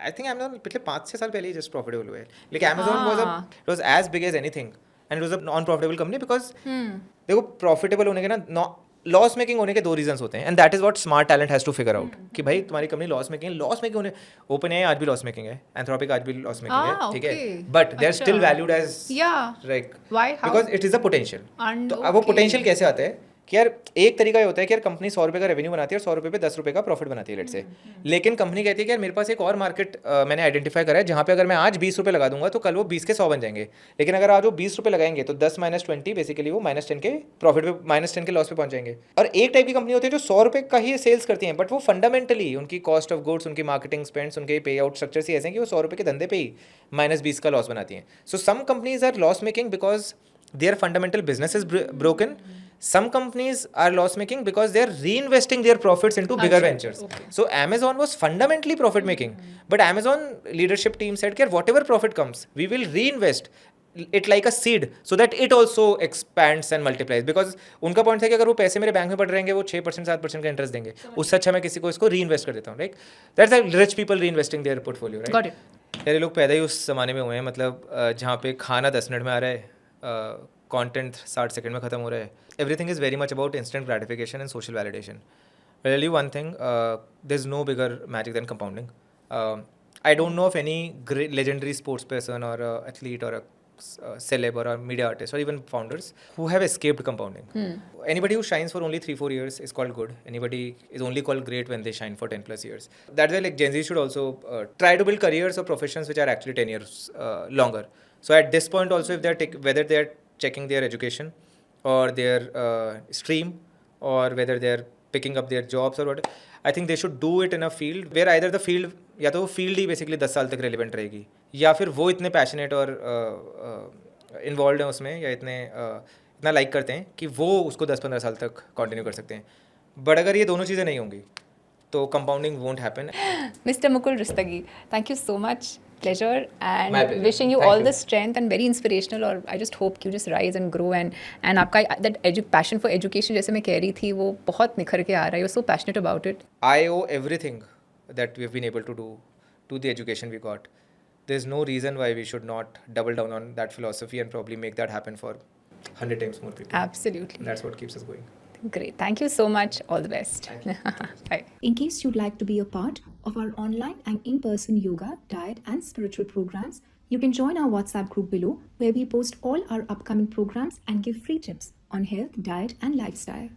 I think Amazon पिछले 5-6 साल पहले ही just profitable हुए. Like Amazon it was as big as anything and it was a non-profitable company because देखो profitable होने के ना लॉस मेकिंग होने के 2 रीजंस होते हैं and that is what smart talent has to figure out कि भाई तुम्हारी कंपनी लॉस मेकिंग होने. OpenAI आज भी लॉस मेकिंग है, एंथ्रोपिक आज भी लॉस मेकिंग है, ठीक है, but they are still valued as like because it is the potential. तो अब वो पोटेंशियल कैसे आता है कि यार एक तरीका ये होता है कि यार कंपनी 100 रुपये का रेवेन्यू बनाती है और 100 रुपये पे 10 रुपये का प्रॉफिट बनाती है लेट से. लेकिन कंपनी कहती है कि यार मेरे पास एक और मार्केट मैंने आइडेंटिफाई करा है जहाँ पे अगर मैं आज 20 रुपये लगा दूंगा तो कल वो 20 के 100 बन जाएंगे. लेकिन अगर आज वो 20 रुपये लगाएंगे तो 10 - 20 बेसिकली वो -10 के प्रॉफिट पे -10 के लॉस पे पहुंच जाएंगे. और एक टाइप की कंपनी होती है जो 100 रुपये का ही सेल्स करती हैं बट वो फंडामेंटली उनकी कॉस्ट ऑफ गुड्स, उनकी मार्केटिंग स्पेंड्स, उनके पे आउट स्ट्रक्चर से ऐसे हैं कि वो 100 रुपये के धंधे पे ही -20 का लॉस बनाती हैं. So some companies are loss making because their fundamental business is broken. Some companies are loss making because they are reinvesting their profits into bigger ventures. Okay. So Amazon was fundamentally profit making, but Amazon leadership team said that whatever profit comes we will reinvest it like a seed so that it also expands and multiplies. Because उनका point था कि अगर वो पैसे मेरे bank में पड़ रहेंगे वो 6% 7% का इंटरेस्ट देंगे, उससे अच्छा मैं किसी को इसको रीइन्वेस्ट कर देता हूँ. Right, that's like rich people reinvesting their portfolio. Right, got it. यार ये लोग पैदा ही उस जमाने में हुए हैं, मतलब जहाँ पे खाना 10 मिनट में आ रहा है, कंटेंट 60 सेकंड में ख़त्म हो रहा है. Everything is very much about instant gratification and social validation. Tell you one thing, there is no bigger magic than compounding. I don't know of any legendary sports person or a athlete or a celeb or a media artist or even founders who have escaped compounding. Anybody who shines for only 3-4 years is called good. Anybody is only called great when they shine for 10+ years. That's why like Gen Z should also try to build careers or professions which are actually 10 years longer. So at this point also, if they're whether they're checking their education or their stream or whether they're picking up their jobs or what, I think they should do it in a field where either the field या तो वो field ही basically 10 साल तक relevant रहेगी, या फिर वो इतने पैशनेट और इन्वॉल्व हैं उसमें या इतना लाइक करते हैं कि वो उसको 10-15 साल तक कंटिन्यू कर सकते हैं. बट अगर ये दोनों चीज़ें नहीं होंगी तो compounding won't happen. Mr. Mukul Rustagi, thank you so much. Pleasure and My pleasure. wishing you Thank all you. the strength and very inspirational. और I just hope you just rise and grow and आपका that passion for education जैसे मैं कह रही थी वो बहुत निखर के आ रहा है. You're so passionate about it. I owe everything that we've been able to do to the education we got. There's no reason why we should not double down on that philosophy and probably make that happen for 100 times more people. Absolutely. That's what keeps us going. Great. Thank you so much. All the best. Bye. In case you'd like to be a part of our online and in-person yoga, diet, and spiritual programs, you can join our WhatsApp group below where we post all our upcoming programs and give free tips on health, diet, and lifestyle.